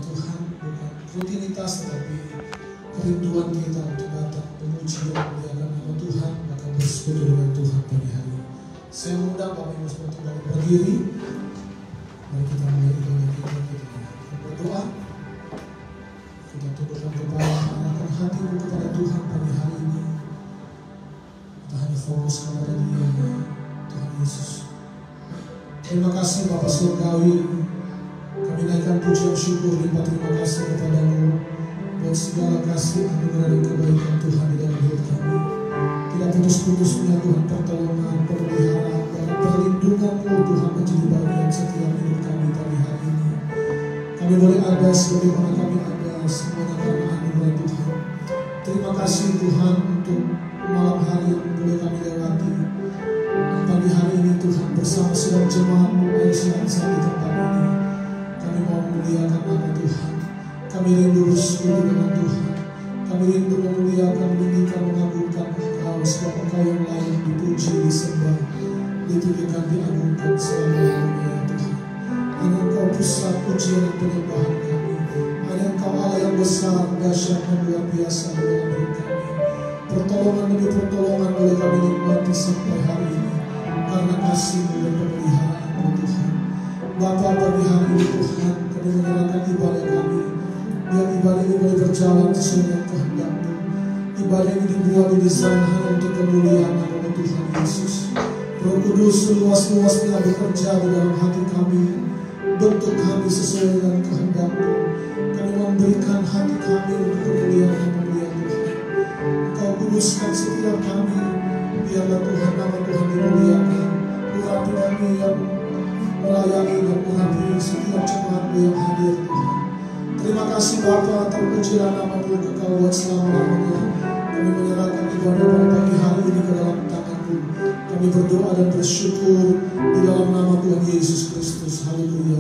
Tuhan, bukan rutinitas, tetapi kerinduan kita untuk datang memuji dan memuliakan nama Tuhan, maka bersekutu dengan Tuhan pagi hari ini. Saya mengundang Bapak Ibu semua untuk berdiri. Mari kita mulai ibadah kita berdoa. Kita tundukkan kepala, arahkan hatimu kepada Tuhan pagi hari ini. Kita hanya fokus kepada Dia, Tuhan Yesus. Terima kasih Bapa Surgawi. Kami naikkan pujian syukur limpah terima kasih kepada-Mu buat segala kasih anugerah dan kebaikan Tuhan di dalam hidup kami. Tidak putus-putusnya Tuhan pertolongan, pemeliharaan, dan perlindungan-Mu Tuhan menjadi bagian setiap hidup kami pagi hari ini. Kami boleh ada sebagaimana kami ada, semuanya karena anugerah Tuhan. Terima kasih Tuhan untuk malam hari yang boleh kami lewati. Pagi hari ini Tuhan bersama sedang jemaat-Mu yang sedang di tempat ini. Kami mau memuliakan nama Tuhan. Kami rindu bersekutu dengan Tuhan. Kami rindu memuliakan, meninggikan, mengagungkan Engkau, sebab Engkau yang layak dipuji, disembah, ditinggikan, diagungkan selama-lamanya ya Tuhan. Hanya Engkau pusat pujian dan penyembahan kami. Hanya Engkau Allah yang besar, dahsyat dan luar biasa dalam hidup kami. Pertolongan demi pertolongan boleh kami nikmati sampai hari ini karena kasih-Mu dan pemeliharaan-Mu Tuhan. Bapa, pagi hari ini Tuhan, kami menyerahkan ibadah kami. Biar ibadah ini boleh berjalan sesuai dengan kehendak-Mu. Ibadah ini dibuat didesain hanya untuk kemuliaan nama Tuhan Yesus. Roh Kudus seluas-luasnya bekerja di dalam hati kami, bentuk kami sesuai dengan kehendak-Mu. Kami memberikan hati kami untuk kemuliaan Tuhan. Engkau kuduskan setiap kami, biarlah Tuhan nama Tuhan dimuliakan. Urapi kami yang melayani dan urapi setiap jemaat-Mu yang hadir Tuhan. Terima kasih Bapa, terpujilah nama-Mu kekal buat selama-lamanya. Kami menyerahkan ibadah pada pagi hari ini ke dalam tangan-Mu. Kami berdoa dan bersyukur di dalam nama Tuhan Yesus Kristus. Haleluya.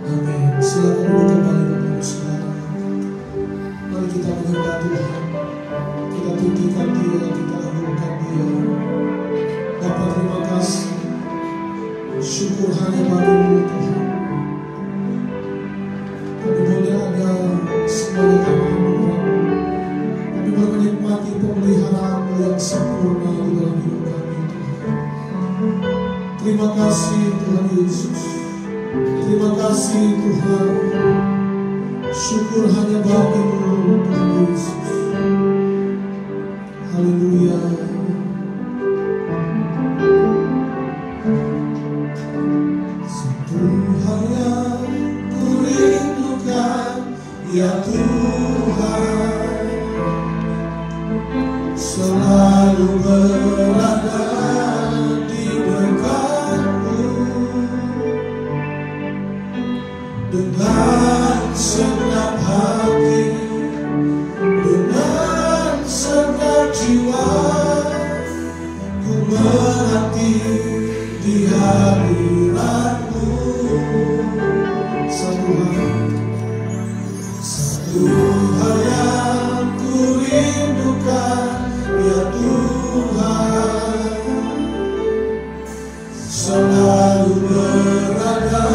Amin. Silakan duduk kembali Bapak Ibu Saudara. Mari kita menyembah Tuhan. Kita tinggikan Dia, kita agungkan Dia. Bapa, terima kasih. Syukur hanya bagi-Mu Tuhan. Kami boleh ada semuanya karena anugerah. Kami boleh menikmati pemeliharaan-Mu yang sempurna di dalam hidup kami Tuhan. Terima kasih Tuhan Yesus. Terima kasih Tuhan. Syukur hanya bagi-Mu Tuhan Yesus. Haleluya. Satu hal yang ku rindukan, ya Tuhan, selalu berada di dekat-Mu. Dengan segenap hati, dengan segenap jiwa, ku menanti di hadirat-Mu. Satu hal yang ku rindukan, ya Tuhan, selalu berada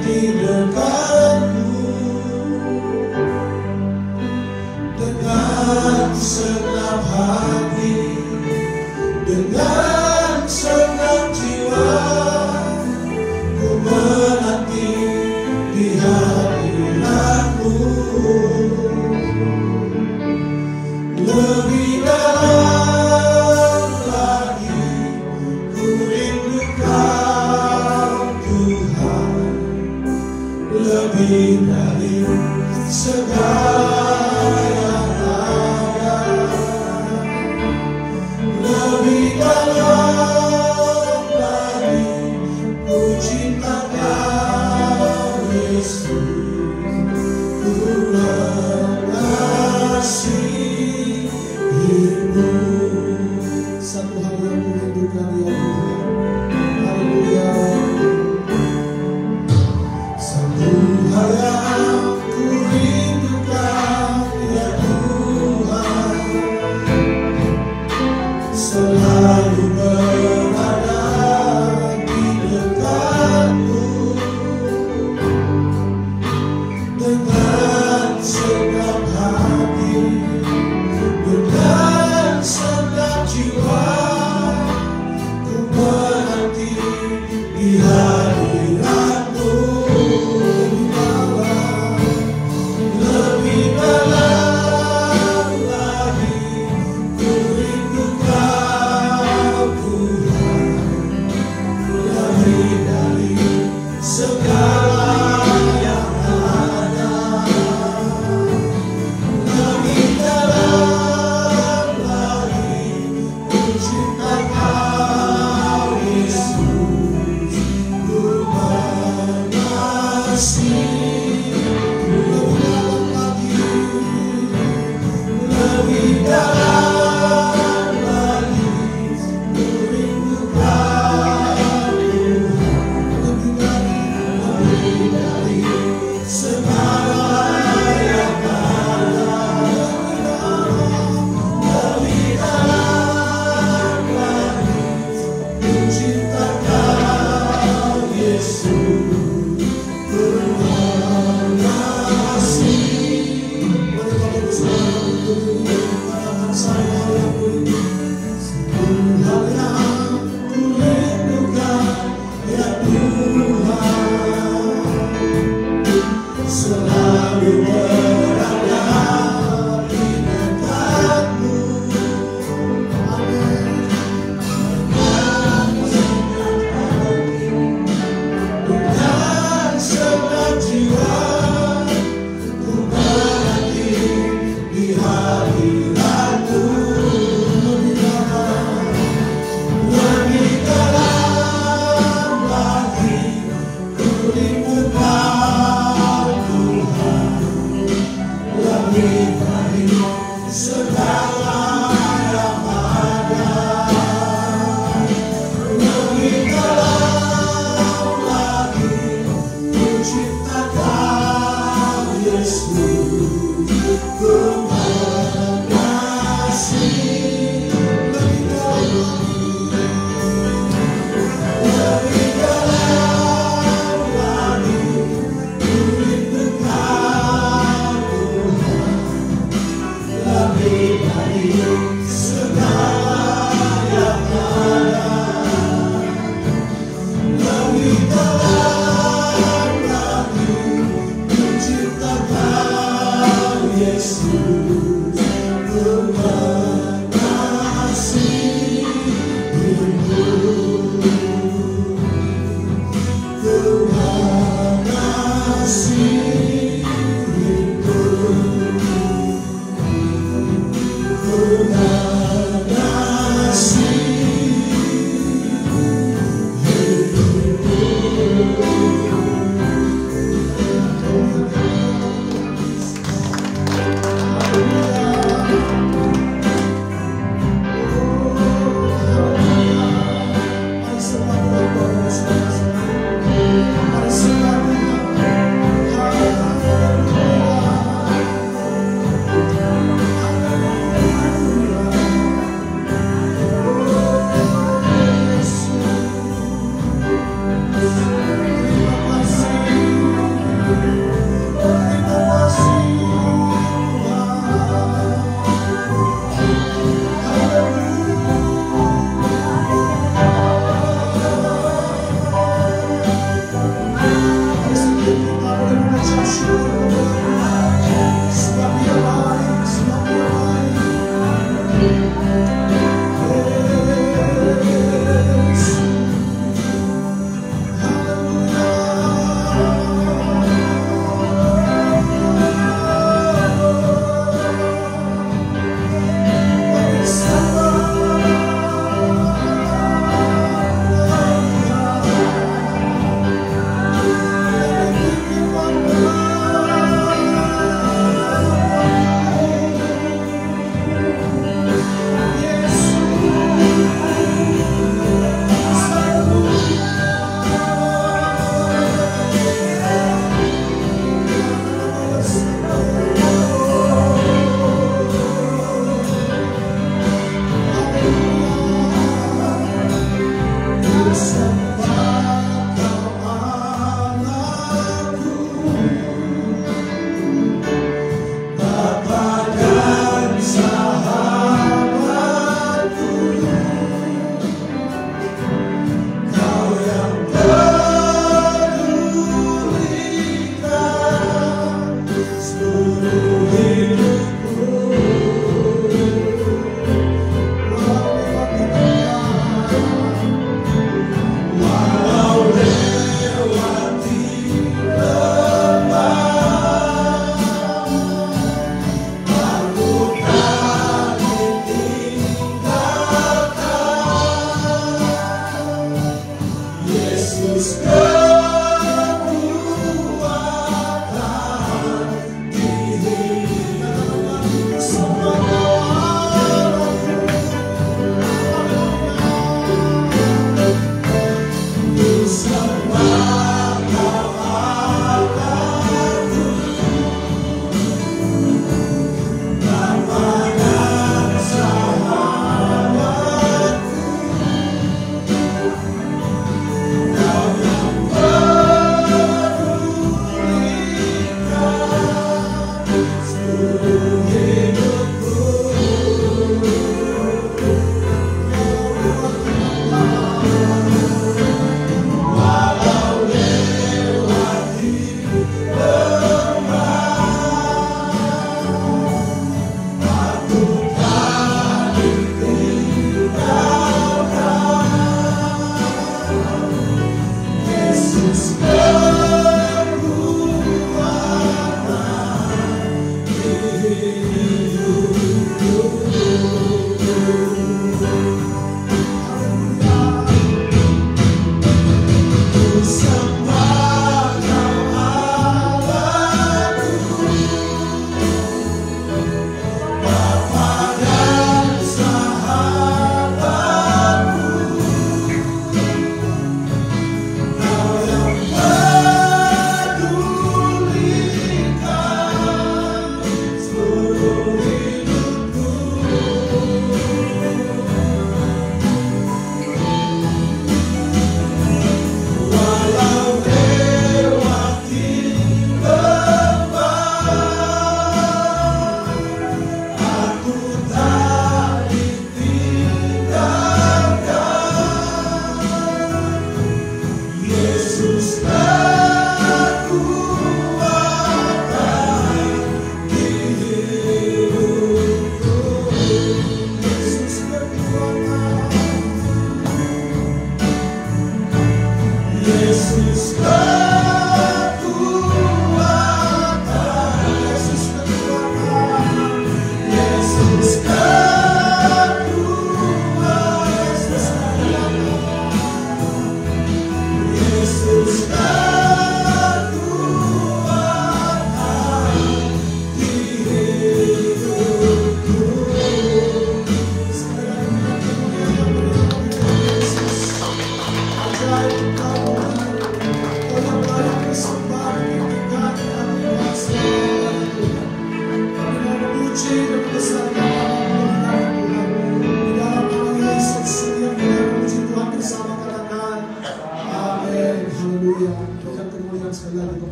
di dekat-Mu. Dengan segenap hati, dengan segenap jiwa, ku menanti di hadirat-Mu. Lebih dalam lagi ku rindu Kau Tuhan, lebih dari segala yang ada. Lebih dalam lagi ku cinta Kau Yesus, ku mengasihi-Mu. Satu hal yang ku rindukan ya Tuhan. Haleluya. Satu hal yang ku rindukan ya Tuhan, selalu berada di dekat-Mu. Dengan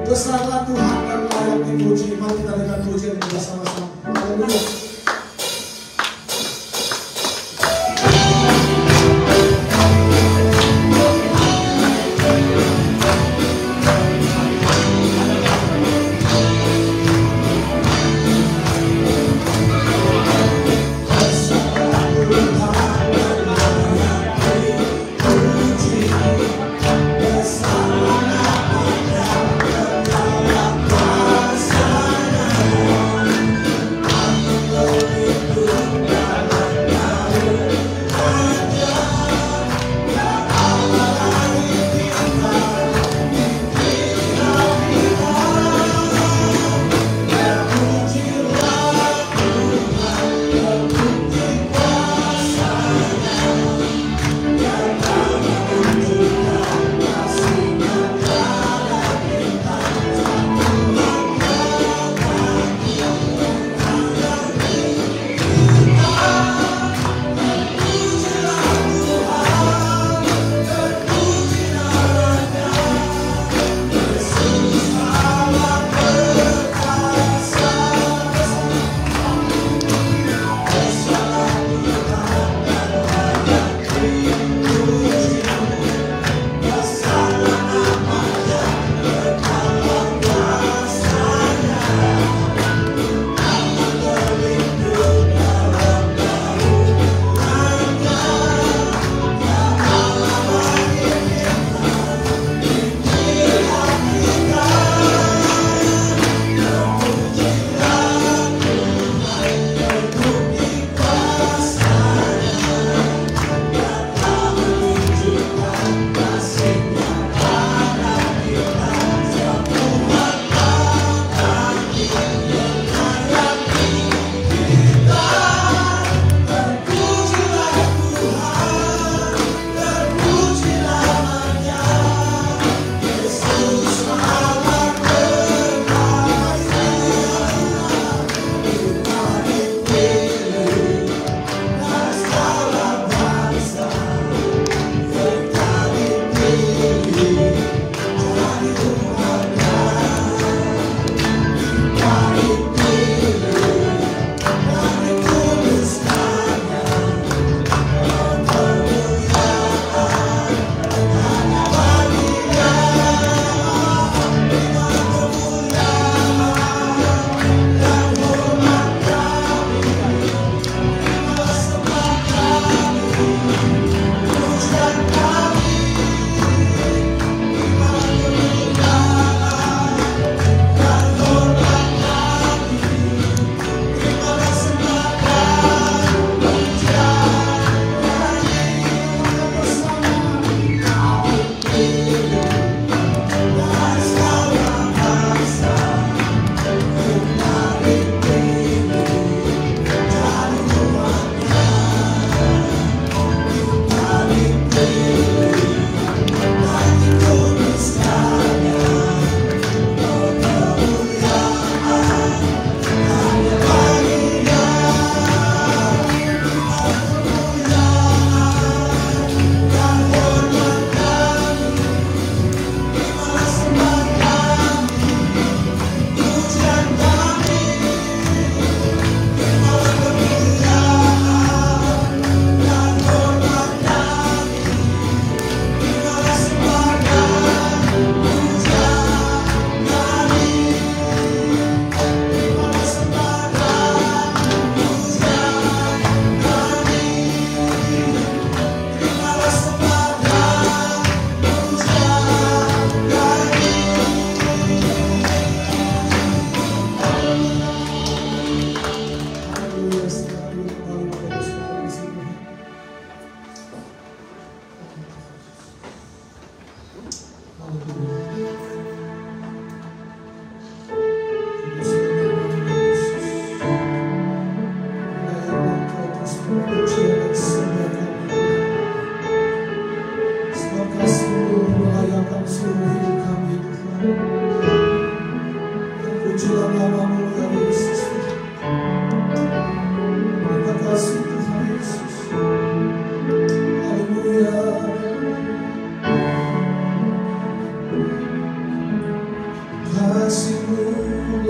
Besarlah Tuhan dan layak dipuji. Mari kita dengan pujian bersama-sama. Haleluya.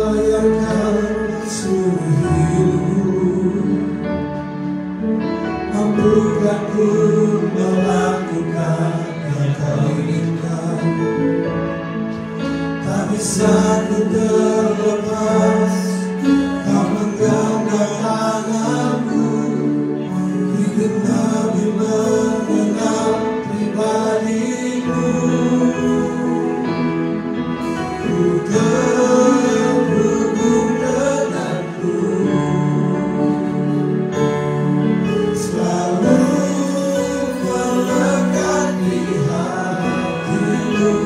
bayarkan seluruh hidup. Mampukah ku melakukan yang kau inginkan? Tak bisa ku terlepas, kau menggenggam tanganku. Ingin lebih mengenal pribadimu. Ku terhubung denganmu, selalu melekat di hatimu.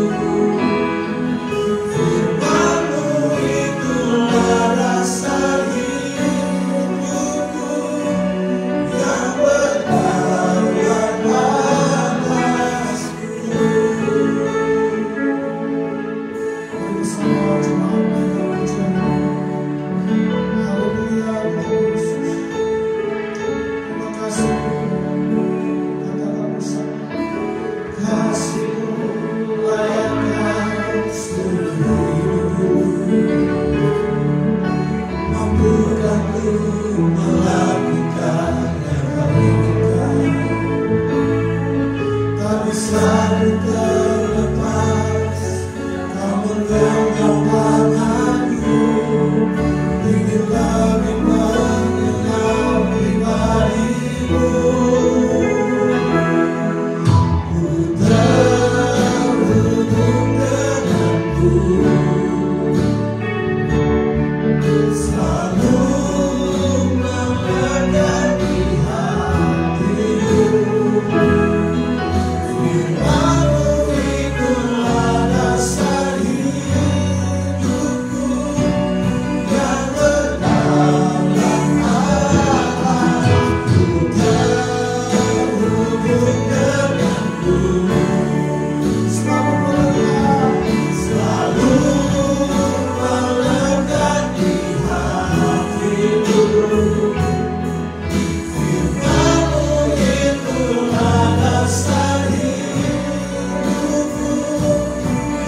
Firman-Mu itulah dasar hidupku yang berdaulat atasku. Mari bersama jemaat naikkan pujian. Haleluya, Tuhan Yesus. Terima kasih. Katakan bersama. Kasih-Mu layakkan seluruh hidupku. Mampukah ku melakukan yang kau inginkan? Tak bisa ku terlepas, kau menggenggam tanganku. Ingin lebih mengenal pribadimu. Ku terhubung denganmu, selalu melekat di hatimu. Firman-Mu itulah dasar hidupku yang berdaulat atasku. Ku terhubung denganmu, selalu melekat di hatimu. Firman-Mu itulah dasar hidupku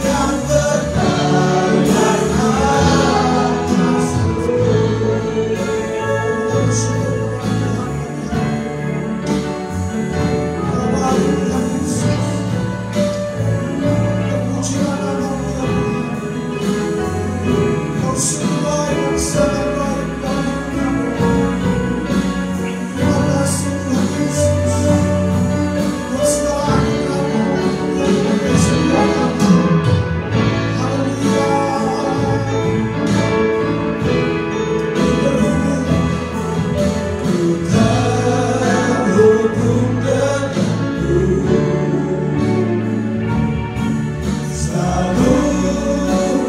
yang berdaulat atasku. Kau sungguh yang sangat baik bagi kami. Terima kasih Tuhan Yesus. Kau selalu terima kasih kami. Haleluya. Ku terhubung denganmu, selalu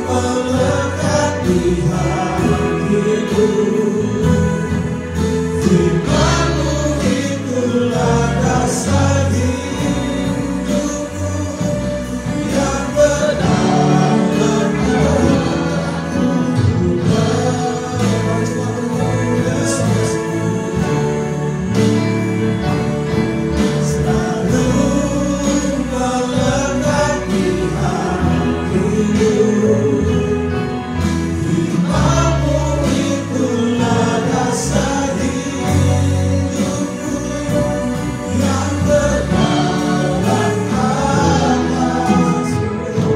melekat di hatimu. Firman-Mu itulah dasar hidupku yang berdaulat atasku. Selalu melekat di hatimu. Firman-Mu itulah dasar hidupku yang berdaulat atasku.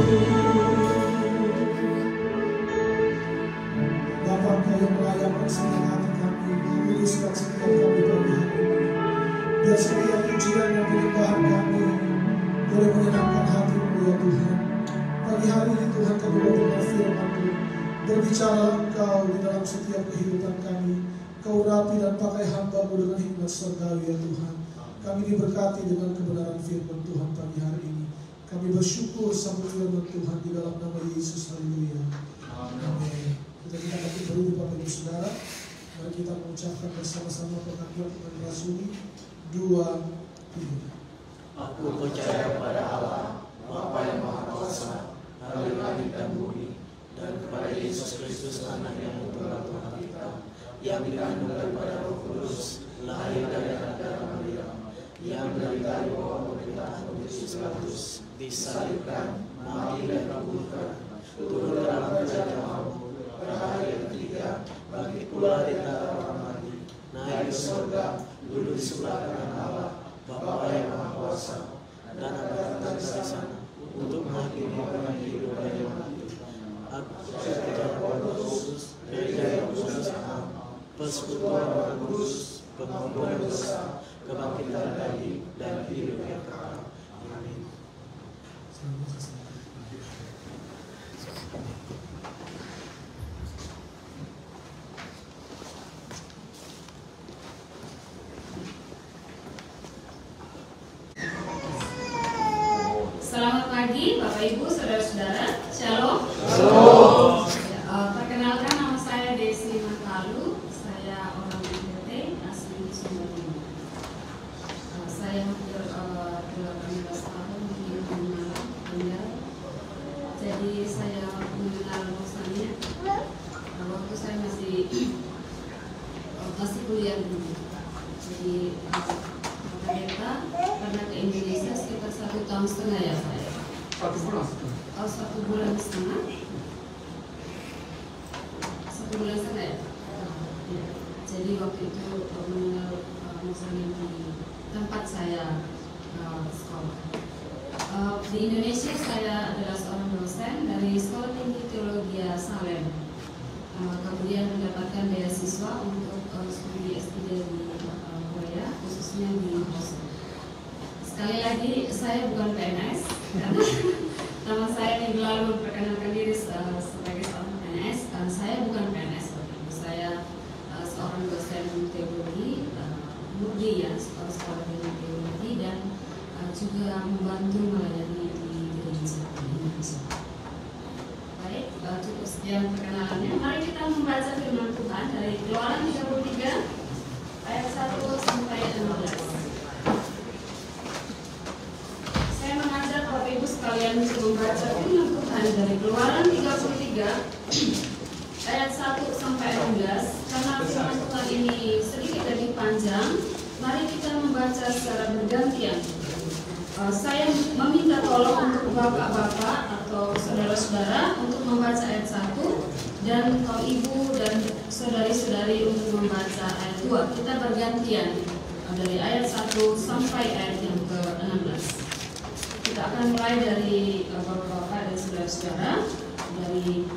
Bapa, Engkau yang melayakkan setiap hati kami, tuliskan setiap kami pagi hari ini. Biar setiap pujian dan penyembahan kami boleh menyenangkan hati-Mu ya Tuhan. Pagi hari ini Tuhan kami berdoa firman-Mu. Berbicara Engkau di dalam setiap kehidupan kami. Kau rapi dan pakai hamba-Mu dengan hikmat surgawi ya Tuhan. Kami diberkati dengan kebenaran firman Tuhan pagi hari ini. Kami bersyukur sambut firman Tuhan di dalam nama Yesus. Haleluya. Amin. Kita bangkit berdiri Bapak Ibu Saudara. Mari kita mengucapkan bersama-sama pengakuan iman rasuli 2, 3. Aku percaya pada Allah, Bapa yang Maha Kuasa, Hari langit dan bumi, dan kepada Yesus Kristus Anak yang tunggal Tuhan kita, yang dikandung daripada Roh Kudus, lahir dari anak darah Maria, yang menderita di bawah pemerintahan Pontius Pilatus, disalibkan, mati dan dikuburkan, turun dalam kerajaan Allah, pada hari pula di antara orang mati, naik ke surga, duduk di sebelah kanan Allah, Bapa yang Maha Kuasa, dan akan datang dari sana untuk menghakimi orang yang hidup dan yang mati. Aku percaya pada Kristus, gereja yang kudus, persekutuan Roh Kudus, pengampunan dosa, kebangkitan dari dan hidup yang kekal. Amin. Selamat pagi Bapak Ibu, Saudara-saudara. Shalom. Shalom. Perkenalkan, nama saya Desi Matalu. Saya orang NTT, asli Sumber Timur. Saya hampir 18 tahun di Malang, Banjar. Jadi saya mengenal Rosania waktu saya masih kuliah dulu. Jadi Pendeta pernah ke Indonesia sekitar 1,5 tahun ya saya. 1 bulan. 1 bulan setengah. 1 bulan setengah ya. Ya. Jadi waktu itu mengenal Muslim di tempat saya sekolah. Di Indonesia saya adalah seorang dosen dari Sekolah Tinggi Teologi Salem. Kemudian mendapatkan beasiswa untuk studi S3 di Korea, khususnya di Hostel. Sekali lagi, saya bukan PNS karena nama saya minggu lalu memperkenalkan diri sebagai seorang PNS. Saya bukan PNS, saya seorang dosen teologi, murni ya, sekolah teologi, dan juga membantu melayani di gereja di Indonesia. Baik, cukup sekian perkenalannya. Mari kita membaca firman Tuhan dari Keluaran 33 ayat 1 sampai 16. Saya mengajak Bapak Ibu sekalian untuk membaca firman Tuhan dari Keluaran 33 ayat 1 sampai 16. Karena firman Tuhan ini sedikit lebih panjang, mari kita membaca secara bergantian. Saya meminta tolong untuk bapak-bapak atau saudara-saudara untuk membaca ayat 1, dan kalau ibu dan saudari-saudari untuk membaca ayat 2. Kita bergantian dari ayat 1 sampai ayat yang ke-16. Kita akan mulai dari bapak-bapak dan saudara-saudara dari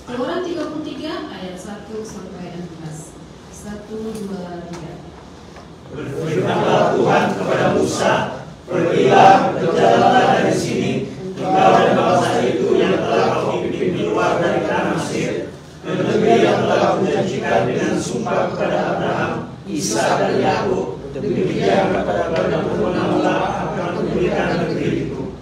Keluaran 33 ayat 1 sampai 16. 1, 2, 3. Berfirmanlah Tuhan kepada Musa, pergilah, berjalanlah dari sini, engkau dan bangsa itu yang telah kau pimpin keluar dari tanah Mesir, ke negeri yang telah kujanjikan dengan sumpah kepada Abraham, Ishak dan Yakub. Demikian kepada Allah akan memberikan negeri itu.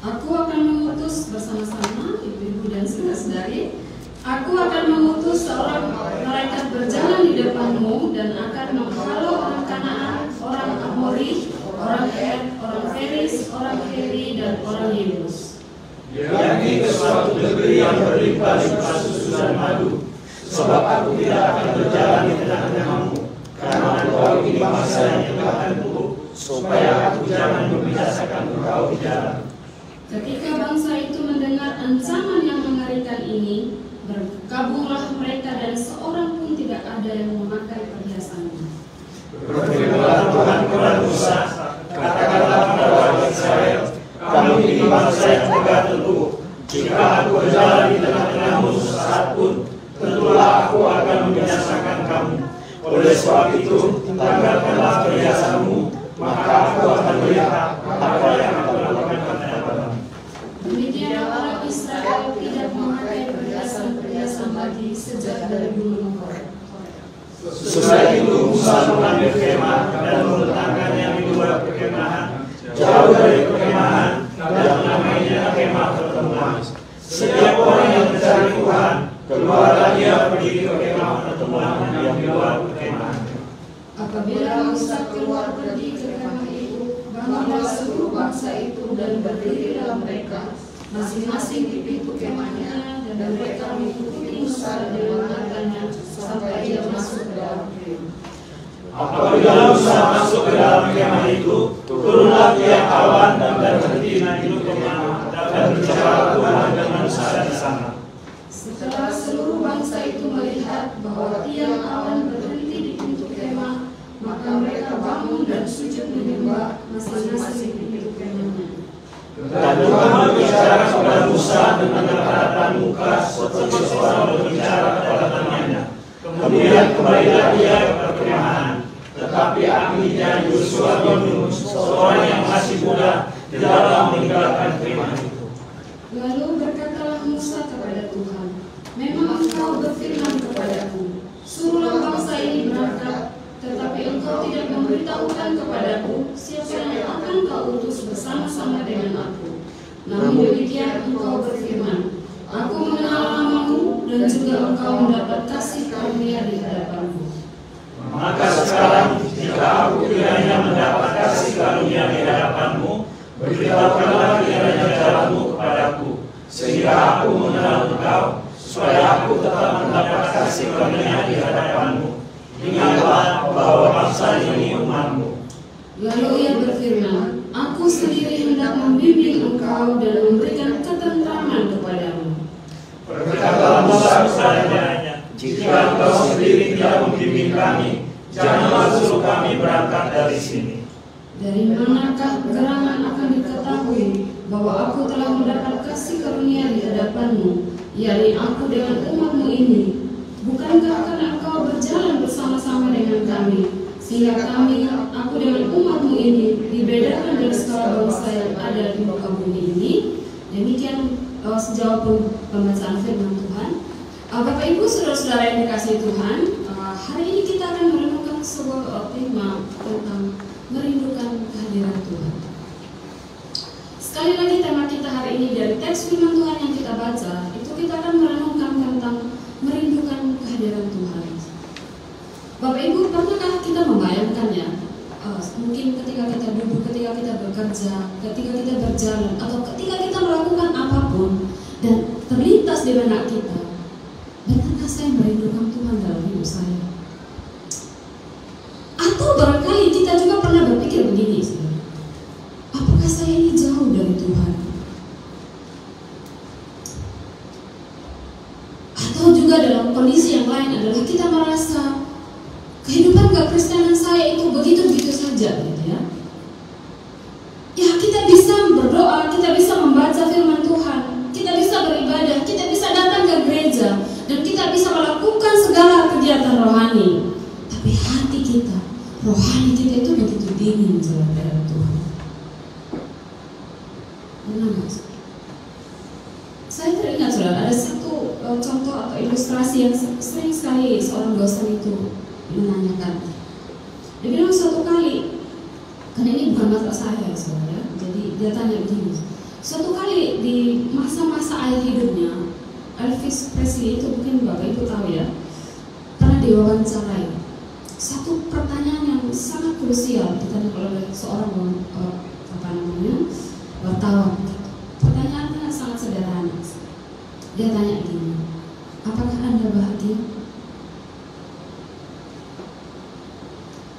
Aku akan mengutus bersama-sama ibu-ibu dan saudara-saudari. Aku akan mengutus seorang malaikat berjalan di depanmu dan akan menghalau orang Kanaan, orang Amori, orang Het, orang Feris, orang Heri, dan orang Yebus. Yakni ke suatu negeri yang berlimpah-limpah susu dan madu, sebab aku tidak akan berjalan di tengah-tengahmu, karena engkau ini bangsa yang Tuhan buruk, supaya aku jangan membinasakan engkau di jalan. Ketika bangsa itu mendengar ancaman yang mengerikan ini, berkabunglah mereka dan seorang pun tidak ada yang memakai perhiasannya. Berfirmanlah Tuhan kepada Musa, katakanlah kepada orang Israel, kamu ini bangsa yang tegak teguh. Jika aku berjalan di tengah-tengahmu sesaat pun, tentulah aku akan membinasakan kamu. Oleh sebab itu, tanggalkanlah perhiasanmu, maka aku akan melihat apa yang aku lakukan kepadamu. Demikian orang Israel tidak memakai perhiasan-perhiasan lagi sejak dari gunung Horeb. Sesudah itu Musa mengambil kemah dan meletakkannya di luar perkemahan, jauh dari perkemahan, dan menamainya kemah pertemuan. Setiap orang yang mencari Tuhan, keluarlah dia pergi ke kemah pertemuan yang di luar perkemahan. Apabila Musa keluar pergi ke kemah itu, bangunlah seluruh bangsa itu dan berdiri dalam mereka, masing-masing di pintu kemahnya, dan mereka mengikuti Musa dan mendengarkannya sampai ia masuk ke dalam kemah. Apabila Musa masuk ke dalam kemah itu, turunlah tiap awan dan berhenti di pintu kemah dan berbicara Tuhan dengan Musa di sana. Setelah seluruh bangsa itu melihat bahwa tiang awan berhenti di pintu kemah, maka mereka bangun dan sujud menyembah masing-masing di pintu kemahnya. Dan Tuhan berbicara kepada Musa dengan tatap muka seperti seorang berbicara kepada temannya. Kemudian kembalilah dia ke perkemahan. Tetapi akhirnya Yosua bin Nun, seorang yang masih muda, dalam meninggalkan kemah itu. Lalu berkatalah Musa kepada Tuhan, memang engkau berfirman kepadaku, suruhlah bangsa ini berangkat, tetapi engkau tidak memberitahukan kepadaku siapa yang akan kau utus bersama-sama dengan aku. Namun demikian engkau berfirman, aku mengenal namamu dan juga engkau mendapat kasih karunia di hadapanku. Maka sekarang jika aku kiranya mendapat kasih karunia di hadapanmu, beritahukanlah kiranya jalanmu kepadaku, sehingga aku mengenal engkau, supaya aku tetap mendapat kasih karunia di hadapanmu. Ingatlah bahwa bangsa ini umatmu. Lalu ia berfirman, aku sendiri hendak membimbing engkau dan memberikan ketentraman kepadamu. Berkatalah Musa kepadanya, jika engkau sendiri tidak membimbing kami, janganlah suruh kami berangkat dari sini. Dari manakah gerangan akan diketahui bahwa aku telah mendapat kasih karunia di hadapanmu, yakni aku dengan umatmu ini? Bukankah karena engkau berjalan bersama-sama dengan kami, sehingga aku dengan umatmu ini dibedakan dari segala bangsa yang ada di muka bumi ini? Demikian sejauh pembacaan firman Tuhan. Bapak Ibu saudara-saudara yang dikasihi Tuhan, hari ini kita akan merenungkan sebuah tema tentang merindukan kehadiran Tuhan. Sekali lagi tema kita hari ini dari teks firman Tuhan yang kita baca, itu kita akan merenungkan tentang merindukan kehadiran Tuhan. Bapak Ibu, pernahkah kita membayangkannya? Mungkin ketika kita duduk, ketika kita bekerja, ketika kita berjalan, atau ketika kita melakukan apapun dan terlintas di benak kita, benarkah saya merindukan Tuhan dalam hidup saya? Atau barangkali kita juga pernah berpikir begini, apakah saya ini jauh dari Tuhan? Atau juga dalam kondisi yang lain adalah kita merasa kehidupan kekristenan saya itu begitu-begitu saja, gitu ya. Ya, kita bisa berdoa, kita bisa membaca firman Tuhan, kita bisa beribadah, kita bisa datang ke gereja, dan kita bisa melakukan segala kegiatan rohani. Tapi hati kita, rohani kita itu begitu dingin dari Tuhan. Benar nggak? Saya teringat saudara, ada satu contoh atau ilustrasi yang sering sekali seorang dosen itu menanyakan. Dia bilang suatu kali, karena ini bukan masalah saya saudara, jadi dia tanya begini. Suatu kali di masa-masa akhir hidupnya, Elvis Presley itu mungkin Bapak Ibu tahu ya, pernah diwawancarai. Satu pertanyaan yang sangat krusial ditanya oleh seorang wartawan. Pertanyaannya sangat sederhana. Dia tanya gini, apakah Anda bahagia?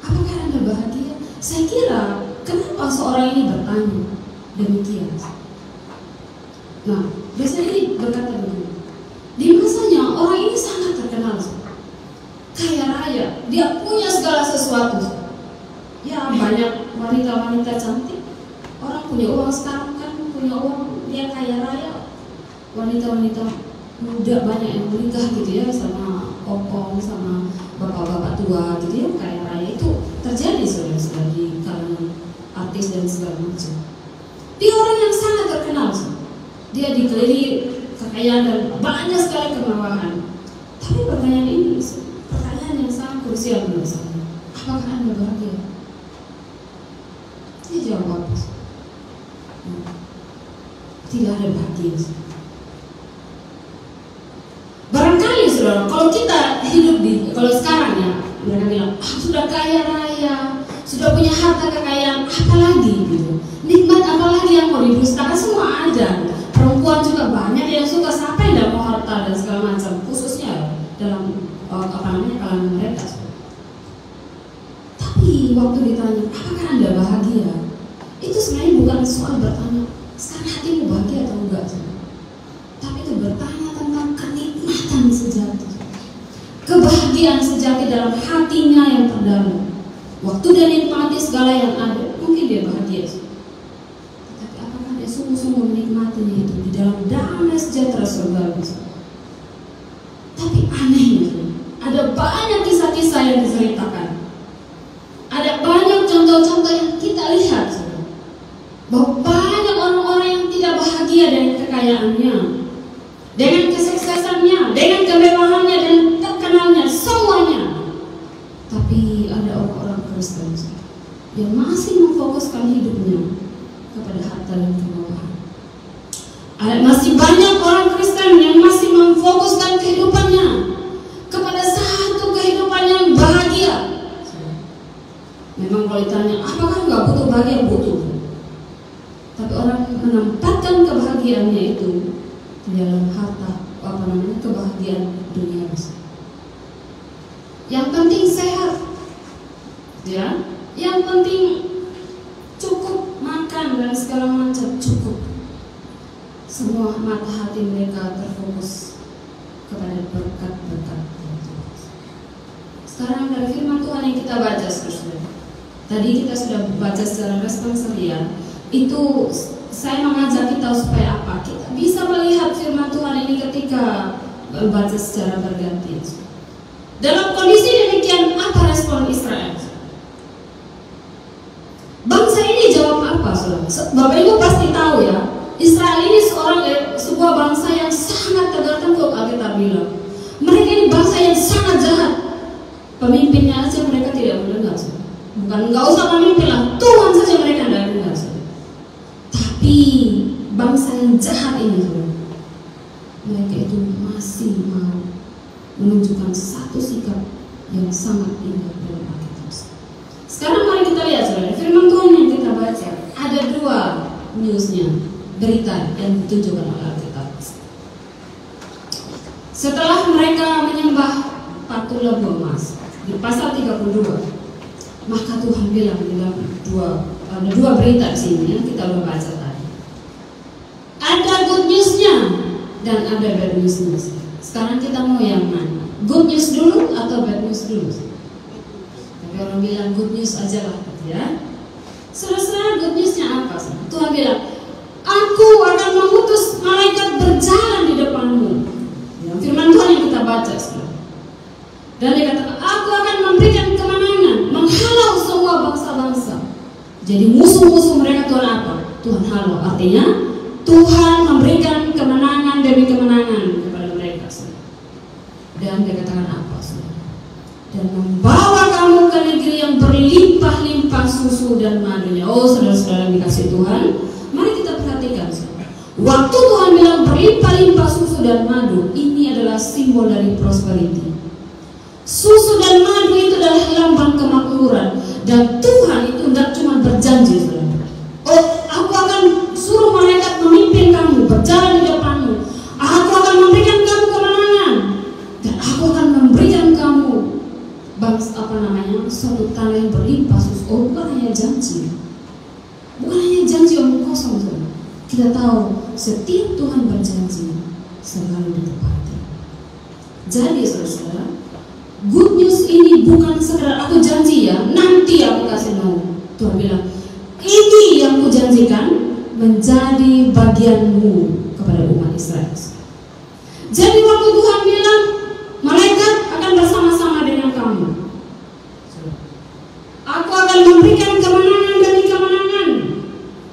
Apakah Anda bahagia? Saya kira kenapa seorang ini bertanya demikian? Nah, biasanya ini berkata begini. Di masanya orang ini sangat terkenal, kaya raya, dia punya segala sesuatu. Ya, banyak wanita-wanita cantik. Orang punya uang sekarang kan, punya uang, dia kaya raya. Wanita-wanita muda banyak yang menikah gitu ya, sama opong, sama bapak-bapak tua gitu ya, kaya raya. Itu terjadi saudara-saudara di kalangan artis dan segala macam. Dia orang yang sangat terkenal, dia dikelilingi kekayaan dan banyak sekali kemewahan. Tapi pertanyaan ini, pertanyaan yang sangat krusial menurut saya. Apakah Anda bahagia? Dia jawab, tidak ada bahagia. Barangkali saudara, kalau kita hidup kalau sekarang ya, mereka bilang, sudah kaya raya, sudah punya harta kekayaan, apalagi gitu. Nikmat apalagi yang mau didustakan, semua ada. Perempuan juga banyak yang suka, siapa yang tidak mau harta dan segala macam, khususnya dalam kalangan mereka. Tapi waktu ditanya, apakah Anda bahagia? Itu sebenarnya bukan soal bertanya, sekarang hatimu bahagia atau enggak, tapi itu bertanya tentang kenikmatan kebahagiaan sejati dalam hatinya yang terdalam. Waktu dia nikmati segala yang ada, mungkin dia bahagia. Tetapi apakah dia sungguh-sungguh menikmatinya itu di dalam damai sejahtera surgawi? Tapi anehnya, ada banyak kisah-kisah yang diceritakan. Ada banyak contoh-contoh yang kita lihat, bahwa banyak orang-orang yang tidak bahagia dengan kekayaannya, dengan kesuksesannya, dengan kemewahannya dan terkenalnya, semuanya. Tapi ada orang-orang Kristen yang masih memfokuskan hidupnya kepada harta dan kemewahan. Masih banyak orang Kristen yang masih memfokuskan kehidupannya kepada satu kehidupan yang bahagia. Memang kalau ditanya, apakah nggak butuh bahagia? Butuh. Tapi orang menempatkan kebahagiaannya itu di dalam harta, kebahagiaan dunia besar. Yang penting sehat, ya. Yang penting cukup makan dan segala macam cukup. Semua mata hati mereka terfokus kepada berkat-berkat Tuhan. Sekarang dari firman Tuhan yang kita baca, saudara. Tadi kita sudah baca secara responsorial. Itu saya mengajak kita supaya apa? Kita bisa melihat firman Tuhan ini ketika baca secara berganti. Dalam kondisi demikian, apa respon Israel? Bangsa ini jawab apa, saudara? Bapak Ibu pasti tahu ya, Israel ini sebuah bangsa yang sangat tergantung, Alkitab bilang. Mereka ini bangsa yang sangat jahat. Pemimpinnya aja mereka tidak mendengar. Bukan nggak usah pemimpin lah, Tuhan saja mereka tidak dengar. Tapi bangsa yang jahat ini, mereka itu masih mau menunjukkan satu sikap yang sangat indah dalam Alkitab. Sekarang mari kita lihat, saudara, firman Tuhan yang kita baca. Ada dua newsnya, berita yang ditunjukkan oleh Alkitab. Setelah mereka menyembah patung lembu emas di pasal 32, maka Tuhan bilang di dalam ada dua berita di sini yang kita udah baca tadi. Ada good newsnya dan ada bad newsnya. Sekarang kita mau yang mana? Good news dulu atau bad news dulu? Tapi orang bilang good news aja lah, ya. Selesai good newsnya apa? Tuhan bilang, aku akan mengutus malaikat berjalan di depanmu. Ya, firman Tuhan yang kita baca sekarang. Dan dia katakan, aku akan memberikan kemenangan, menghalau semua bangsa-bangsa. Jadi musuh-musuh mereka Tuhan apa? Tuhan halau. Artinya Tuhan memberikan kemenangan demi kemenangan kepada mereka. Dan dia katakan apa? Dan membawa kamu ke negeri yang berlimpah-limpah susu dan madunya. Oh, saudara-saudara yang dikasih Tuhan, mari kita perhatikan. Waktu Tuhan bilang berlimpah-limpah susu dan madu, ini adalah simbol dari prosperity. Susu dan madu itu adalah lambang kemakmuran. Dan Tuhan itu tidak cuma berjanji, saudara. Oh, aku akan suruh malaikat memimpin kamu, berjalan di depanmu. Aku akan memberikan kamu kemenangan. Dan aku akan memberikan kamu suatu tanah yang berlimpah susu. Oh, bukan hanya janji. Bukan hanya janji omong kosong, saudara. Kita tahu setiap Tuhan berjanji selalu ditepati. Jadi saudara, good news ini bukan sekedar aku janji ya, nanti aku kasih mau. Tuhan bilang, ini yang kujanjikan menjadi bagianmu kepada umat Israel. Jadi waktu Tuhan bilang, malaikat akan bersama-sama dengan kamu. Aku akan memberikan kemenangan demi kemenangan.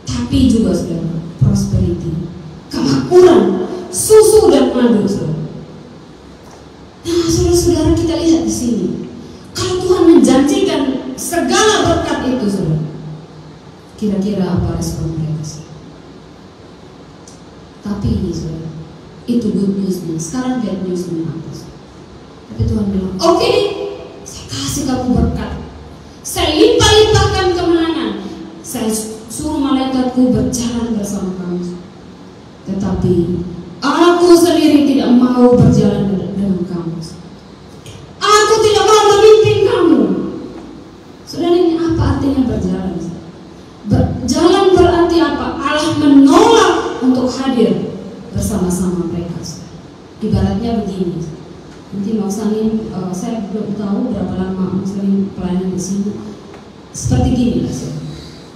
Tapi juga saudara, prosperity, kemakmuran, susu dan madu, saudara. Nah, saudara-saudara, kita lihat di sini. Kalau Tuhan menjanjikan segala berkat itu, saudara, kira-kira apa respon mereka? Tapi ini, saudara, itu good news-nya. Sekarang bad news-nya apa? Tapi Tuhan bilang, oke, saya kasih kamu berkat. Saya limpah-limpahkan kemenangan. Saya suruh malaikatku berjalan bersama kamu. Tetapi aku sendiri tidak mau berjalan dengan kamu. Aku tidak mau memimpin kamu. Saudara, ini apa artinya berjalan? Berjalan berarti apa? Allah menolak untuk hadir bersama-sama mereka. Ibaratnya begini, Nanti Mang Salim, saya belum tahu berapa lama Mang Salim pelayanan di sini. Seperti gini lah,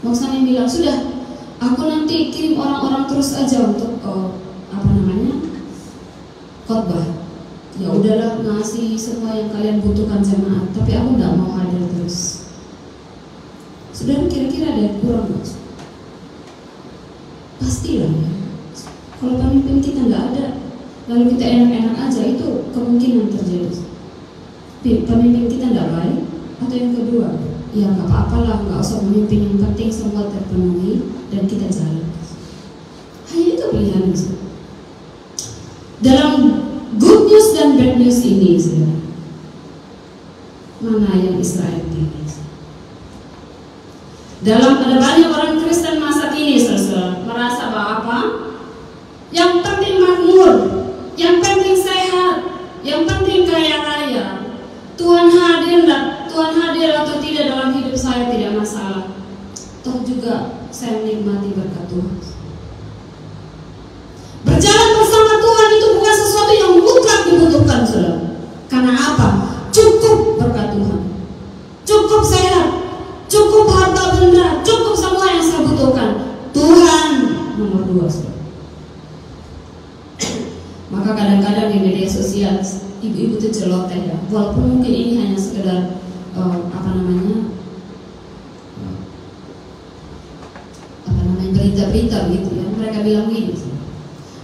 Mang Salim bilang, sudah, aku nanti kirim orang-orang terus aja untuk khotbah. Ya udahlah, ngasih semua yang kalian butuhkan jemaat, tapi aku nggak mau hadir terus. Sudah, kira-kira ada yang kurang nggak? Pastilah ya. Kalau pemimpin kita nggak ada, lalu kita enak-enak aja, itu kemungkinan terjadi. Pemimpin kita nggak baik, atau yang kedua, ya nggak apa-apalah, nggak usah memimpin, yang penting semua terpenuhi dan kita jalan. Hanya itu pilihan. Dalam good news dan bad news ini, mana yang Israel pilih? Ada banyak orang Kristen masa kini merasa bahwa apa? Yang penting makmur, yang penting sehat, yang penting kaya raya. Tuhan hadir atau tidak dalam hidup saya tidak masalah. Toh juga saya menikmati berkat Tuhan. Berjalan bersama Tuhan itu bukan sesuatu yang mutlak dibutuhkan, saudara. Karena apa? Cukup berkat Tuhan, cukup sehat, cukup harta benda, cukup semua yang saya butuhkan. Tuhan nomor 2, saudara. Maka kadang-kadang di media sosial ibu-ibu itu celoteh ya, walaupun mungkin ini hanya sekedar berita-berita gitu ya. Mereka bilang gini,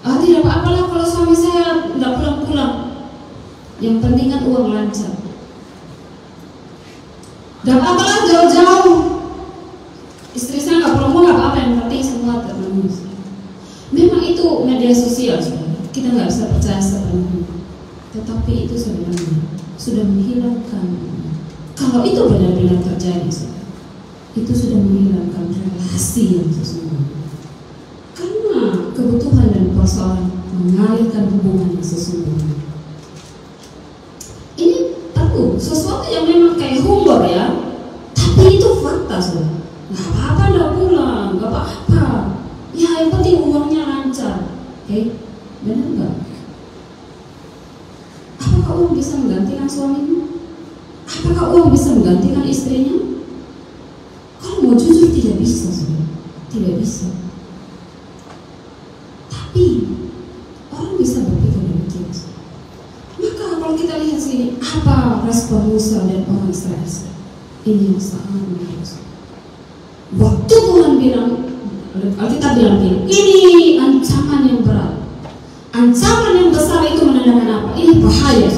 tidak apa-apalah kalau suami saya nggak pulang-pulang, yang penting kan uang lancar. Nggak apa-apalah jauh-jauh, istri saya nggak pulang-pulang, nggak apa-apa, yang penting semua terpenuhi. Memang itu media sosial, kita nggak bisa percaya sepenuhnya, tetapi itu sebenarnya sudah menghilangkan. Kalau itu benar-benar terjadi, itu sudah menghilangkan relasi yang sesungguhnya. Karena kebutuhan dan persoalan mengalihkan hubungan yang sesungguhnya. Ini perlu sesuatu yang memang kayak humor ya, tapi itu fakta, saudara. Nggak apa-apa nggak pulang, nggak apa-apa. Ya yang penting uangnya lancar. Benar nggak? Apakah uang bisa menggantikan suaminya? Apakah uang bisa menggantikan istrinya? Kalau mau jujur tidak bisa, saudara. Tidak bisa. Tapi orang bisa berpikir demikian. Maka kalau kita lihat sini, apa respon Musa dan orang Israel? Ini yang sangat menarik. Waktu Tuhan bilang, Alkitab bilang ini ancaman yang berat, ancaman yang besar, itu menandakan apa? Ini bahaya.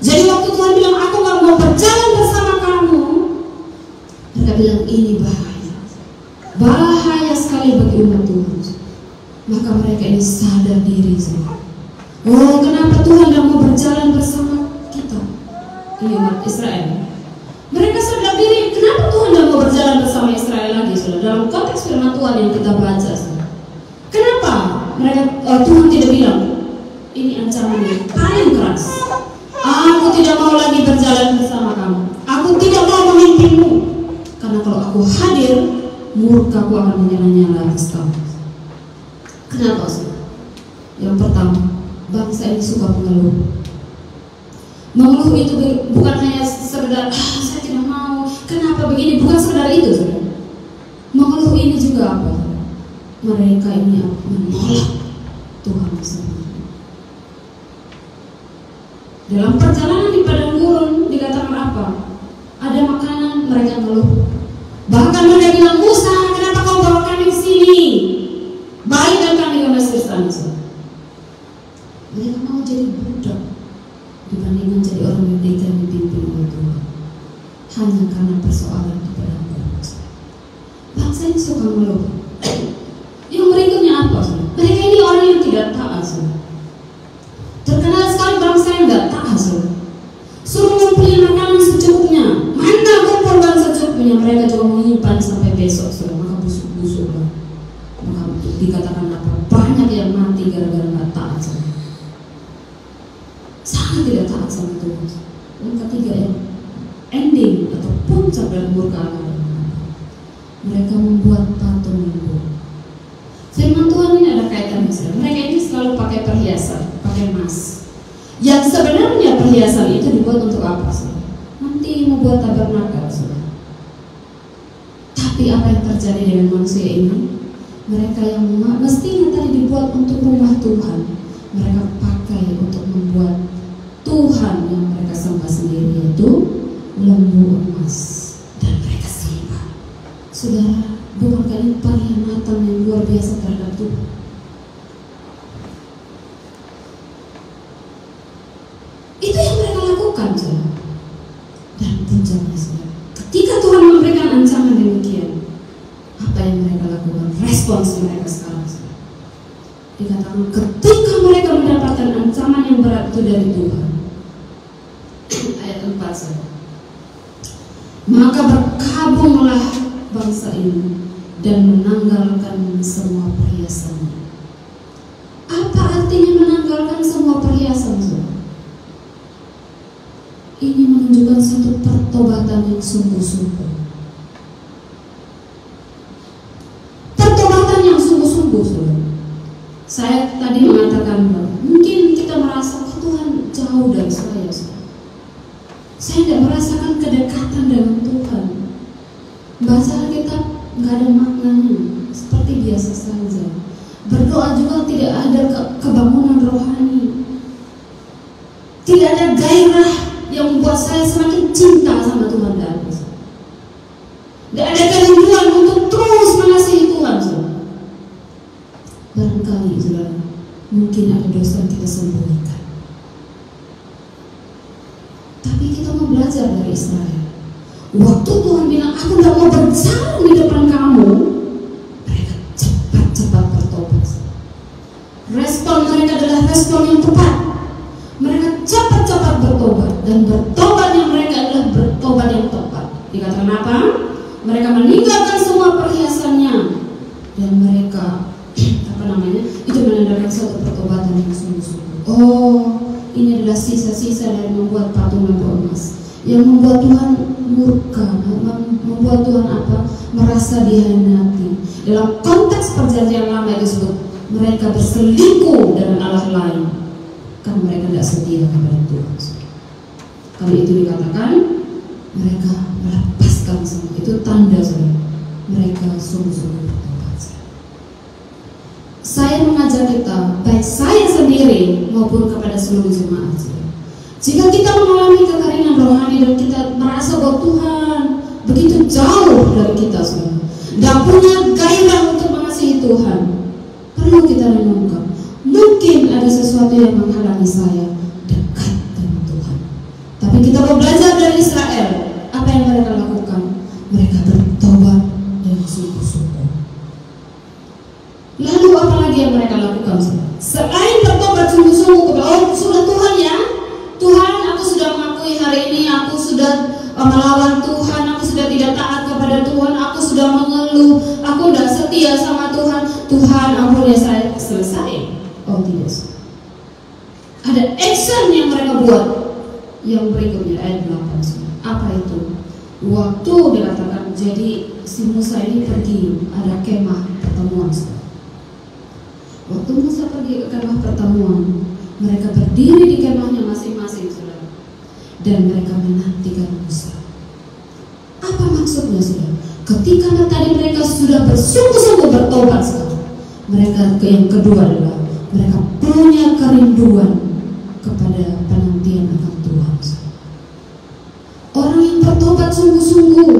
Jadi waktu Tuhan bilang, aku gak mau berjalan bersama kamu, mereka bilang ini bahaya, bahaya sekali bagi umat Tuhan. Maka mereka ini sadar diri. Oh, kenapa Tuhan gak mau berjalan bersama kita? Ini umat Israel. Mereka sadar diri, kenapa Tuhan gak mau berjalan bersama Israel lagi, saudara? Dalam konteks firman Tuhan yang kita baca, saudara. Kenapa Tuhan tidak bilang ini ancaman yang paling keras? Aku tidak mau lagi berjalan bersama kamu. Aku tidak mau memimpinmu. Karena kalau aku hadir, murkaku akan menyala-nyala atas kamu. Kenapa, saudara? Yang pertama, bangsa ini suka mengeluh. Mengeluh itu bukan hanya sekedar saya tidak mau, kenapa begini, bukan sekedar itu, saudara. Mengeluh ini juga apa? Mereka ini menolak Tuhan sendiri. Dalam perjalanan di padang gurun dikatakan apa? Ada makanan, mereka ngeluh. Bahkan mereka bilang, Musa, kenapa kau bawa kami ke sini? Baikkan kami ke Mesir sana. Mereka mau jadi budak dibandingkan jadi orang merdeka yang dipimpin oleh Tuhan. Hanya karena persoalan di padang gurun. Bangsa ini suka ngeluh. Yang berikutnya apa? Mereka ini orang yang tidak taat. Terkenal sekali bangsa yang tidak taat. Suruh ngumpulin makanan secukupnya, mana kumpulkan secukupnya, mereka juga menyimpan sampai besok. Maka busuk-busuk lah. Maka dikatakan apa? Banyak yang mati gara-gara nggak taat. Sangat tidak taat sama Tuhan. Yang ketiga ya, ending atau puncak dari murka Allah. Mereka membuat patung yang buruk. Firman Tuhan ini ada kaitan misalnya. Mereka ini selalu pakai perhiasan, pakai emas. Yang sebenarnya perhiasan itu dibuat untuk apa sih? Nanti membuat tabernakel, saudara. Tapi apa yang terjadi dengan manusia ini? Mereka yang mestinya tadi dibuat untuk rumah Tuhan, mereka pakai untuk membuat Tuhan yang mereka sembah sendiri, yaitu lembu emas, dan mereka sembah. Saudara, bukankah ini pengkhianatan yang luar biasa terhadap Tuhan? Itu yang mereka lakukan, saudara. Dan puncaknya, saudara, ketika Tuhan memberikan ancaman demikian, apa yang mereka lakukan? Respons mereka sekarang, saudara. Dikatakan ketika mereka mendapatkan ancaman yang berat itu dari Tuhan. Ayat 4, saudara. Maka berkabunglah bangsa ini dan menanggalkan semua perhiasannya. Apa artinya menanggalkan semua perhiasan, saudara? Ini menunjukkan satu pertobatan yang sungguh-sungguh. Pertobatan yang sungguh-sungguh, saudara. Saya tadi mengatakan bahwa mungkin kita merasa Tuhan jauh dari saya, saudara. Saya tidak merasakan kedekatan dengan Tuhan. Baca Alkitab nggak ada maknanya, seperti biasa saja. Berdoa juga tidak ada kebangunan rohani. Tidak ada gairah yang membuat saya semakin cinta sama Tuhan dan Allah. Tidak ada kerinduan untuk terus mengasihi Tuhan, saudara. Barangkali, saudara, mungkin ada dosa yang kita sembunyikan. Tapi kita mau belajar dari Israel. Waktu Tuhan bilang, aku tidak mau berjalan di depan kamu, mereka cepat-cepat bertobat. Respon mereka adalah respon yang tepat. Mereka cepat-cepat bertobat, dan bertobat yang mereka adalah bertobat yang tepat. Dikatakan apa? Mereka meninggalkan semua perhiasannya, dan mereka itu menandakan suatu pertobatan yang sungguh-sungguh. Oh, ini adalah sisa-sisa dari membuat patung lembu emas yang membuat Tuhan murka, membuat Tuhan merasa dihianati. Dalam konteks perjanjian lama itu disebut mereka berselingkuh dengan Allah lain karena mereka tidak setia kepada Tuhan. Kalau itu dikatakan mereka melepaskan semua, itu tanda mereka sungguh-sungguh bertobat. Saya mengajak kita, baik saya sendiri maupun kepada seluruh jemaat. Jika kita mengalami kekeringan rohani dan kita merasa bahwa Tuhan begitu jauh dari kita, saudara, tidak punya gairah untuk mengasihi Tuhan, perlu kita renungkan. Mungkin ada sesuatu yang menghalangi saya dekat dengan Tuhan. Tapi kita mau belajar dari Israel. Apa yang mereka lakukan? Mereka bertobat dengan sungguh-sungguh. Lalu apa lagi yang mereka lakukan? Selain bertobat sungguh-sungguh kepada sudah Tuhan ya, Tuhan, aku sudah mengakui hari ini aku sudah melawan Tuhan, aku sudah tidak taat kepada Tuhan, aku sudah mengeluh, aku tidak setia sama Tuhan. Tuhan, ampuni saya, selesai. Oh tidak. Ada action yang mereka buat. Yang berikutnya ayat 8. Apa itu? Waktu dikatakan, jadi si Musa ini pergi, ada kemah pertemuan. Waktu Musa pergi ke kemah pertemuan, mereka berdiri di kemahnya masing-masing, saudara, dan mereka menantikan Musa. Apa maksudnya, saudara? Ketika tadi mereka sudah bersungguh-sungguh bertobat, saudara, mereka yang kedua adalah mereka punya kerinduan kepada penantian akan Tuhan. Orang yang bertobat sungguh-sungguh,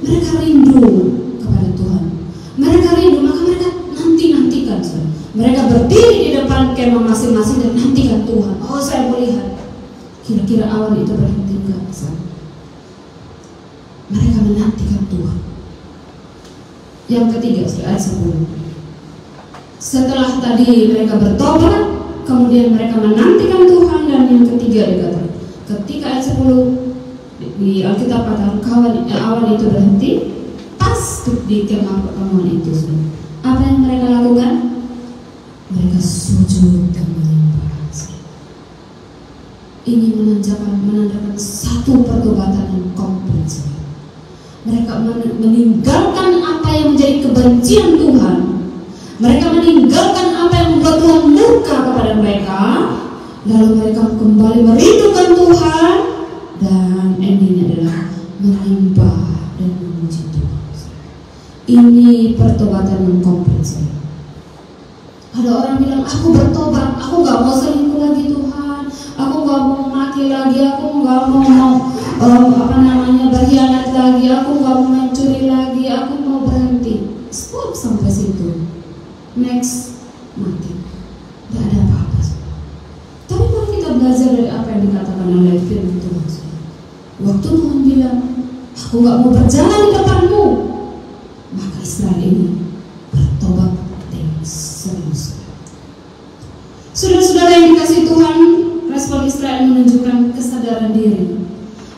mereka rindu kepada Tuhan. Mereka rindu, maka mereka nantikan, saudara. Mereka berdiri di depan kemah masing-masing dan nantikan Tuhan. Oh, saya mau lihat kira-kira awan itu berhenti enggak? Mereka menantikan Tuhan. Yang ketiga, ayat 10. Setelah tadi mereka bertobat, kemudian mereka menantikan Tuhan, dan yang ketiga dikatakan, ketika ayat 10 di Alkitab katakan awan itu berhenti pas di kemah pertemuan itu. Apa yang mereka lakukan? Mereka sujud dan menyembah. Ini menandakan satu pertobatan yang komplit. Mereka meninggalkan apa yang menjadi kebencian Tuhan. Mereka meninggalkan apa yang membuat Tuhan murka kepada mereka, lalu mereka kembali merindukan Tuhan, dan endingnya adalah menyembah dan memuji Tuhan. Ini pertobatan yang komplit, saya. Ada orang bilang, aku bertobat, aku gak mau selingkuh lagi Tuhan, aku gak mau mati lagi, aku gak mau berkhianat lagi, aku gak mau mencuri lagi, aku mau berhenti. Stop sampai situ. Next, mati. Gak ada apa-apa. Tapi kalau kita belajar dari apa yang dikatakan oleh firman Tuhan, waktu Tuhan bilang, aku gak mau berjalan di depanmu, maka Israel ini bertobat dengan serius. Saudara-saudara yang dikasihi Tuhan, respon Israel menunjukkan kesadaran diri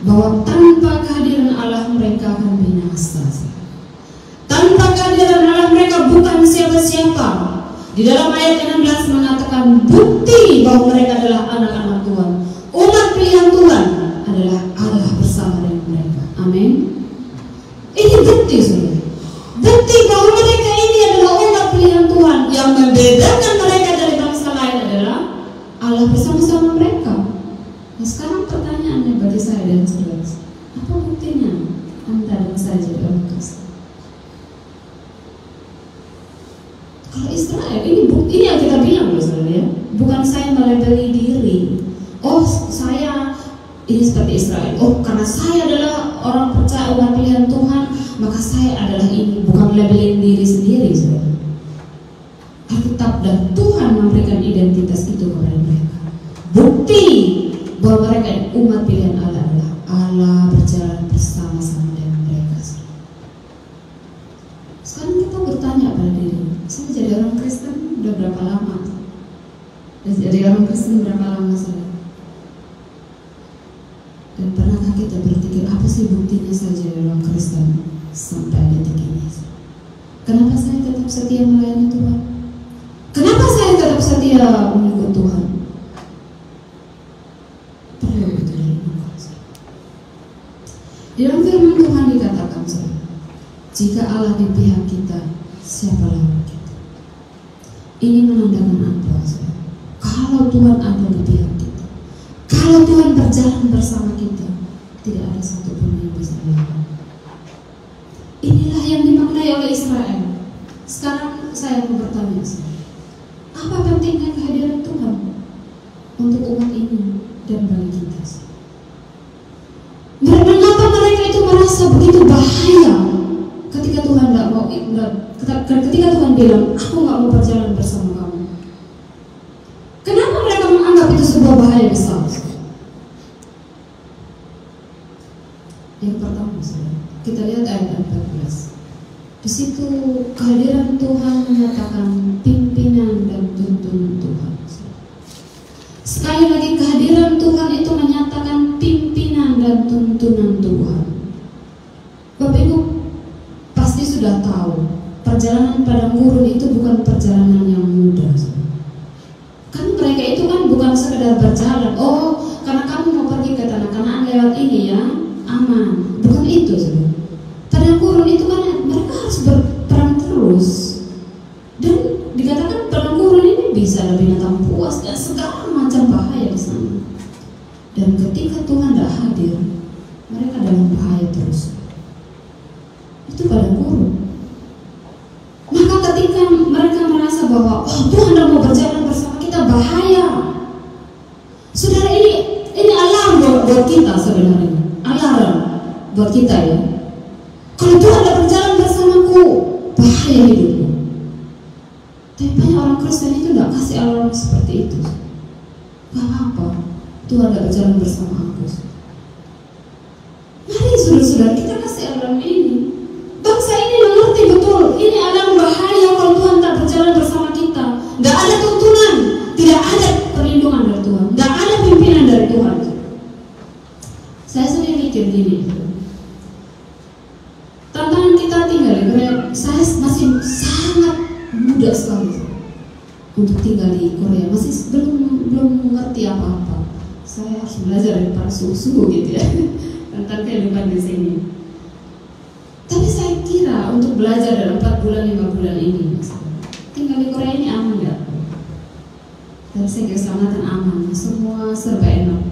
bahwa tanpa kehadiran Allah mereka akan binasa. Tanpa kehadiran Allah mereka bukan siapa-siapa. Di dalam ayat 16 mengatakan bukti bahwa mereka adalah anak-anak Tuhan. Umat pilihan Tuhan adalah Allah bersama dengan mereka. Amin. Ini bukti, saudara. Bukti bahwa mereka ini adalah umat pilihan Tuhan. Yang membedakan mereka dari bangsa lain adalah Allah bersama-sama mereka. Nah, sekarang pertanyaannya bagi saya dan saudara, apa buktinya Anda dan saya jadi orang Kristen? Kalau Israel, ini bukti yang kita bilang loh, saudara, ya. Bukan saya melabeli diri. Oh, saya ini seperti Israel. Oh, karena saya adalah orang percaya umat pilihan Tuhan, maka saya adalah ini. Bukan labelin diri sendiri, saudara. Alkitab dan Tuhan memberikan identitas itu kepada mereka. Bukti bahwa mereka umat pilihan Allah adalah Allah berjalan bersama-sama dengan mereka. Sekarang kita bertanya pada diri, saya jadi orang Kristen udah berapa lama? Dan jadi orang Kristen berapa lama, saudara? Dan pernahkah kita berpikir apa sih buktinya saya jadi orang Kristen sampai detik ini? Kenapa saya tetap setia melayani Tuhan? Kenapa saya tetap setia mengikut Tuhan? Perlu itu direnungkan. Di dalam firman Tuhan dikatakan, jika Allah di pihak kita, siapa lawan kita? Ini menandakan apa, saudara? Kalau Tuhan ada di pihak kita, kalau Tuhan berjalan bersama kita, tidak ada satupun yang bisa melawan. Inilah yang dimaknai oleh Israel. Sekarang saya mau bertanya, apa pentingnya kehadiran Tuhan untuk umat ini dan bagi kita? Mengapa mereka itu merasa begitu bahaya ketika Tuhan ketika Tuhan bilang, aku nggak mau berjalan bersama kamu? Kenapa mereka menganggap itu sebuah bahaya besar? Yang pertama, kita lihat ayat 14. Di situ kehadiran Tuhan menyatakan pimpinan dan tuntunan Tuhan. Sekali lagi, kehadiran Tuhan itu menyatakan pimpinan dan tuntunan Tuhan. Bapak Ibu pasti sudah tahu, perjalanan padang gurun itu bukan perjalanan yang mudah. Kan mereka itu kan bukan sekedar berjalan, oh karena kamu mau pergi ke tanah Kanaan lewat ini ya, aman. Bukan itu, saudara. Padang gurun itu kan mereka harus berperang terus. Dan dikatakan padang gurun ini bisa ada binatang buas dan segala macam bahaya di sana. Dan ketika Tuhan tidak hadir, mereka dalam bahaya terus. Itu padang gurun. Maka ketika mereka merasa bahwa oh Tuhan tidak mau berjalan bersama kita, bahaya. Saudara, ini alarm buat kita sebenarnya. Alarm buat kita, ya. Kalau Tuhan tidak berjalan bersamaku, bahaya hidupku. Tapi banyak orang Kristen itu tidak kasih alarm seperti itu. Gak apa-apa, Tuhan tidak berjalan bersama aku. Mari saudara-saudara, kita kasih alarm ini. Bangsa ini mengerti betul, ini alarm bahaya kalau Tuhan tak berjalan bersama kita. Tidak ada tuntunan, tidak ada perlindungan dari Tuhan, tidak ada pimpinan dari Tuhan. Saya sendiri mikir gini, tantangan kita tinggal di Korea. Saya masih sangat muda sekali untuk tinggal di Korea, masih belum mengerti apa-apa. Saya harus belajar dari para suhu gitu ya tentang kehidupan di sini. Tapi saya kira untuk belajar dalam 4 bulan 5 bulan ini, tinggal di Korea ini aman nggak? Dari segi keselamatan aman, semua serba enak.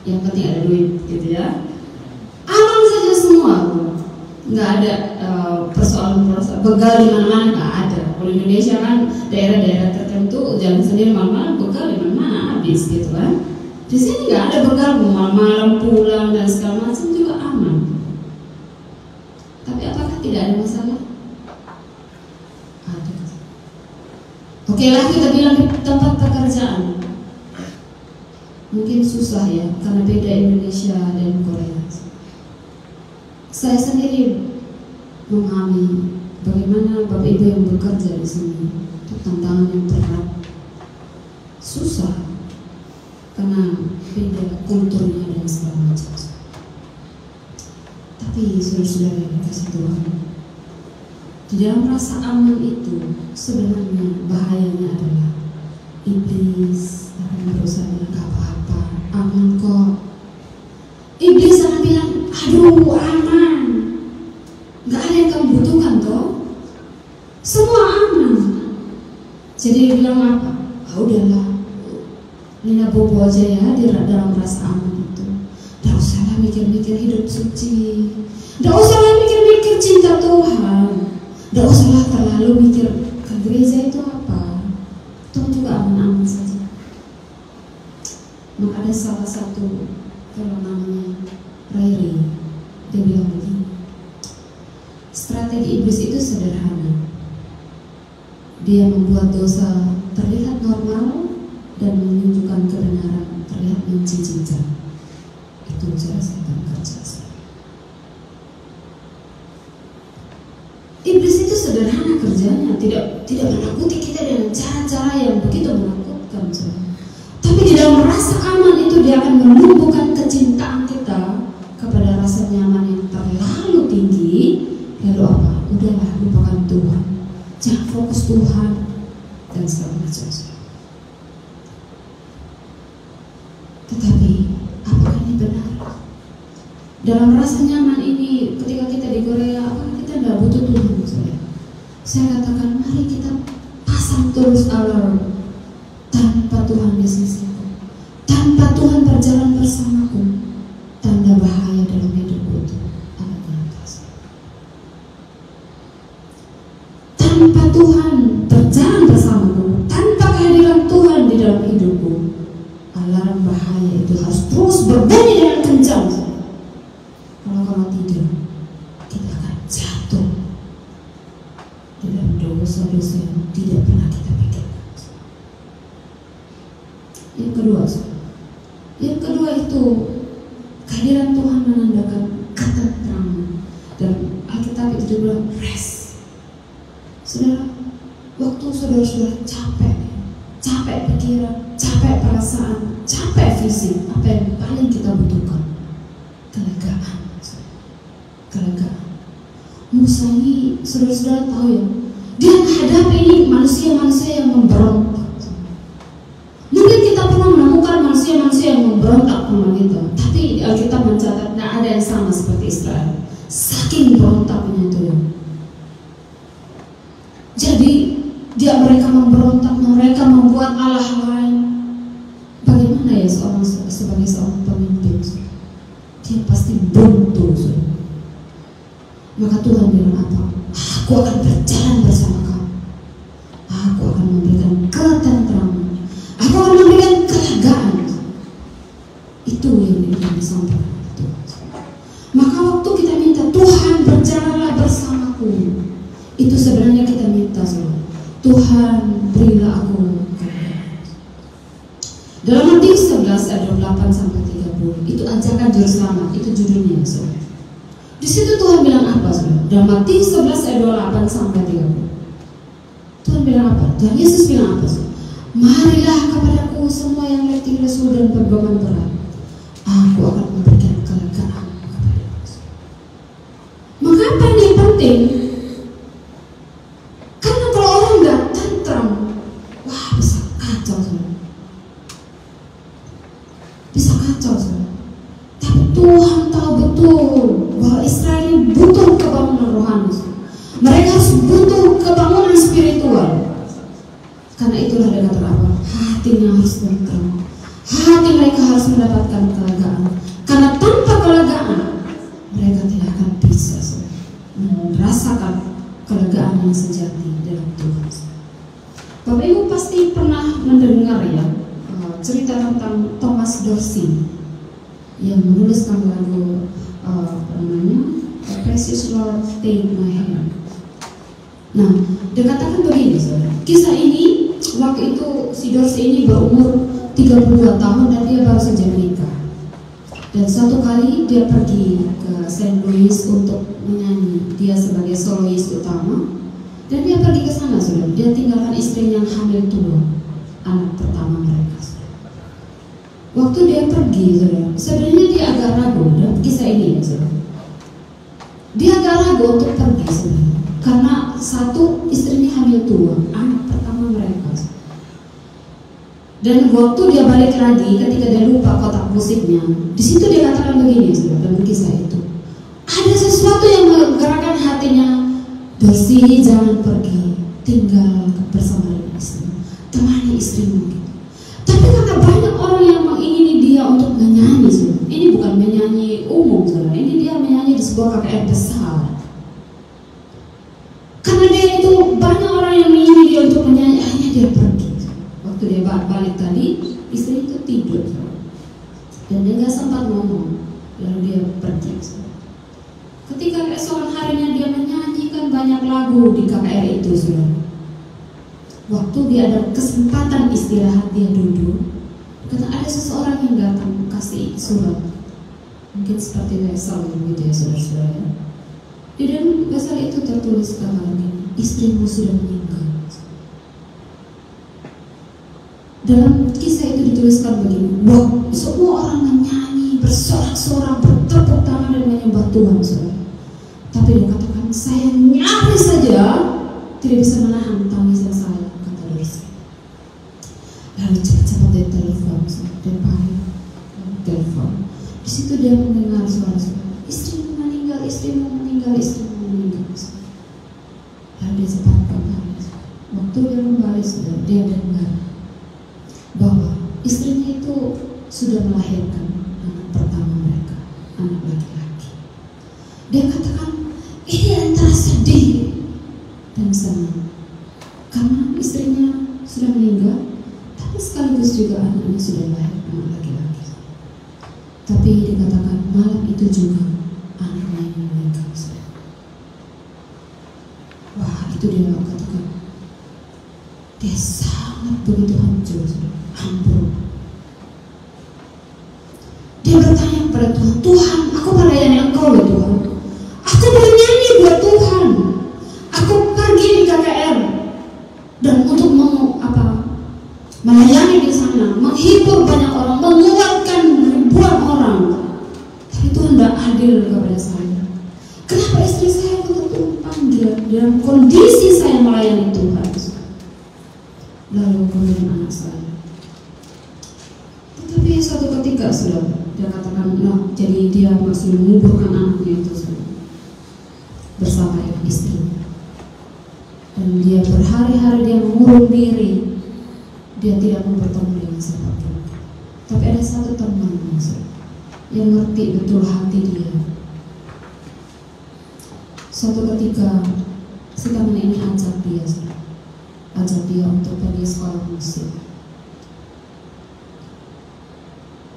Yang penting ada duit, gitu ya. Aman saja semua, nggak ada persoalan begal di mana-mana, nggak ada. Kalau Indonesia kan daerah-daerah tertentu jalan sendiri malam-malam, begal di mana-mana habis gitu kan. Di sini nggak ada begal, malam-malam pulang dan segala macam juga aman. Tapi apakah tidak ada masalah? Ada. Oke lah, kita bilang di tempat pekerjaan mungkin susah ya, karena beda Indonesia dan Korea. Saya sendiri memahami bagaimana Bapak Ibu yang bekerja di sini itu tantangan yang berat, susah karena beda kulturnya dan segala macam. Tapi saudara-saudara yang dikasih Tuhan, di dalam rasa aman itu sebenarnya bahayanya adalah iblis akan berusaha bilang gak apa-apa, aman kok. Iblis akan bilang, aduh aman, gak ada yang kamu butuhkan toh, semua aman. Jadi dia bilang apa? Ah udahlah, Nina bobo aja ya di dalam rasa aman itu. Gak usahlah mikir-mikir hidup suci, gak usahlah mikir-mikir cinta Tuhan, gak usahlah terlalu mikir ke gereja itu apa, Tuhan juga aman-aman saja. Maka ada salah satu kalau namanya Rairi, dia bilang begini, strategi iblis itu sederhana. Dia membuat dosa terlihat normal dan menunjukkan kebenaran terlihat menjijikkan. Itu cara setan kerja. Iblis itu sederhana kerjanya, tidak menakuti kita dengan cara-cara yang begitu menakutkan. Tapi di dalam rasa aman itu dia akan menumbuhkan kecintaan kita kepada rasa nyaman yang terlalu tinggi. Lalu apa? Udahlah, lupakan Tuhan, jangan fokus Tuhan dan segala macam. Tetapi apakah ini benar? Dalam rasa nyaman ini, ketika kita di Korea, apakah kita tidak butuh Tuhan? Saya katakan, mari kita pasang terus alarm. Tanpa Tuhan di sisiku, tanpa Tuhan berjalan bersamaku, tanda bahaya dalam hidupku itu akan nyata. Tanpa Tuhan berjalan bersamaku, tanpa kehadiran Tuhan di dalam hidupku, alarm bahaya itu harus terus berbunyi dengan kencang. Kalau tidak, kita akan jatuh di dalam dosa-dosa yang tidak pernah kita pikirkan. Yang kedua itu kehadiran Tuhan menandakan ketentraman, dan Alkitab itu bilang rest. Saudara, waktu saudara-saudara capek pikiran, capek perasaan, capek fisik, apa yang paling kita butuhkan? Kelegaan. Musa ini, saudara-saudara tahu ya, dia menghadapi ini manusia-manusia yang memberontak. Mungkin kita pernah menemukan manusia-manusia yang memberontak sama kita, tapi Alkitab mencatat tidak ada yang sama seperti Israel. Saking berontaknya itu ya. Jadi mereka memberontak, mereka membuat Allah lain. Bagaimana ya sebagai seorang pemimpin? Dia pasti buntu. Maka Tuhan bilang apa? Aku akan berjalan bersama kamu. Aku akan memberikan ketentraman. Aku akan memberikan kelegaan. Itu yang disampaikan Tuhan. Maka waktu kita minta Tuhan berjalanlah bersamaku, itu sebenarnya kita minta Tuhan berilah aku kelegaan. Dalam Matius 11 ayat 28-30 itu ajakan juru selamat, itu judulnya saudara. Di situ Tuhan bilang apa saudara? Dalam Matius 11 ayat 28-30 Tuhan bilang apa? Tuhan Yesus bilang apa saudara? Marilah kepadaku semua yang letih lesu dan berbeban berat, aku akan memberikan kelegaan kepadamu. Mengapa ini penting? Karena kalau orang nggak tentram, wah bisa kacau saudara. Bisa kacau saudara. Tapi Tuhan tahu betul bahwa Israel ini butuh kebangunan rohani. Mereka harus butuh kebangunan spiritual. Karena itulah dia kata apa? Hatinya harus tenteram. Hati mereka harus mendapatkan kelegaan. Karena tanpa kelegaan mereka tidak akan bisa merasakan kelegaan yang sejati dalam Tuhan. Bapak Ibu pasti pernah mendengar ya cerita tentang Thomas Dorsey yang menuliskan lagu Precious Lord Take My Hand. Nah, dikatakan begini, saudara. Kisah ini waktu itu si Dorsey ini berumur 32 tahun dan dia baru saja menikah. Dan satu kali dia pergi ke St. Louis untuk menyanyi. Dia sebagai solois utama. Dan dia pergi ke sana, saudara. Dia tinggalkan istrinya yang hamil tua, anak pertama mereka. Saudara. Waktu dia pergi, saudara, sebenarnya dia agak ragu. Dan kisah ini, saudara. Dia agak ragu untuk pergi, saudara. Karena satu, istrinya hamil tua, anak pertama mereka. Dan waktu dia balik lagi, ketika dia lupa kotak musiknya, di situ dia katakan begini, saudara, dalam kisah itu. Ada sesuatu yang menggerakkan hatinya. Dorsey, jangan pergi, tinggal bersama dengan istri, temani istrimu. Gitu. Tapi karena banyak orang yang mengingini dia untuk menyanyi, saudara. Ini bukan menyanyi umum, saudara. Ini dia menyanyi di sebuah KKR besar. Karena dia itu banyak orang yang mengingini dia untuk menyanyi, akhirnya dia pergi. Waktu dia balik tadi, istri itu tidur, saudara. Dan dia nggak sempat ngomong, lalu dia pergi, saudara. Ketika keesokan harinya dia menyanyikan banyak lagu di KKR itu, saudara. Waktu dia ada kesempatan istirahat, dia duduk. Karena ada seseorang yang datang kasih surat, mungkin seperti wesel gitu ya, saudara-saudara. Di dalam wesel itu tertulis kata ini, istrimu sudah meninggal. Dalam kisah itu dituliskan begini, wah, semua orang menyanyi, bersorak-sorak, bertepuk tangan dan menyembah Tuhan, saudara. Tapi dia katakan, saya nyaris saja tidak bisa menahan tangisan saya, kata Dorsey. Lalu cepat-cepat dia telepon, dia panggil telepon. Di situ dia mendengar suara-suara, istrimu meninggal, istrimu meninggal, istrimu meninggal. Lalu dia cepat kembali. Waktu dia kembali, dia dengar bahwa istrinya itu sudah melahirkan anak pertama mereka, anak laki-laki. Dia katakan, ini antara sedih dan senang karena istrinya sudah meninggal, tapi sekaligus juga anaknya sudah lahir, anak laki-laki. Tapi dikatakan malam itu juga anaknya yang meninggal. Wah, itu dia katakan, dia sangat begitu hancur, hampir. Dia bertanya kepada Tuhan, Tuhan, aku melayani Engkau ya Tuhan. Aku bernyanyi buat Tuhan. Aku pergi di KKR dan untuk melayani di sana, menghibur banyak orang, menguatkan ribuan orang. Tapi Tuhan tidak adil kepada saya. Kenapa istri saya betul panggil dalam kondisi saya melayani Tuhan? Lalu kemudian anak saya. Tetapi suatu ketika sudah dia katakan, nah, jadi dia masih menguburkan anaknya itu bersama istrinya. Dan dia berhari-hari dia mengurung diri, dia tidak mau bertemu dengan siapapun. Tapi ada satu teman yang ngerti betul hati dia. Suatu ketika si teman ini ajak dia untuk pergi sekolah musik.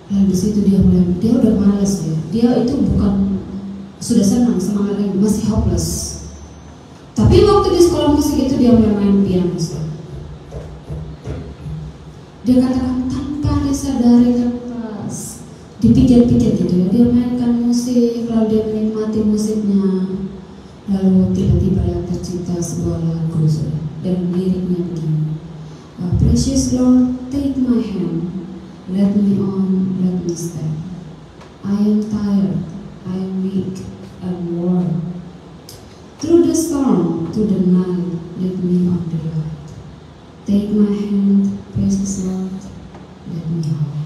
Lalu di situ dia udah malas ya. Dia itu bukan sudah senang semangat lagi, masih hopeless. Tapi waktu di sekolah musik itu dia mulai main piano. Dia katakan tanpa disadari, tanpa dipikir-pikir gitu ya, dia mainkan musik, lalu dia menikmati musiknya. Lalu tiba-tiba dia tercipta sebuah lagu dan liriknya begini, Precious Lord, take my hand, let me on, let me stand. I am tired, I am weak and worn. Through the storm, to the night, let me on the light. Take my hand, precious Lord, let me on.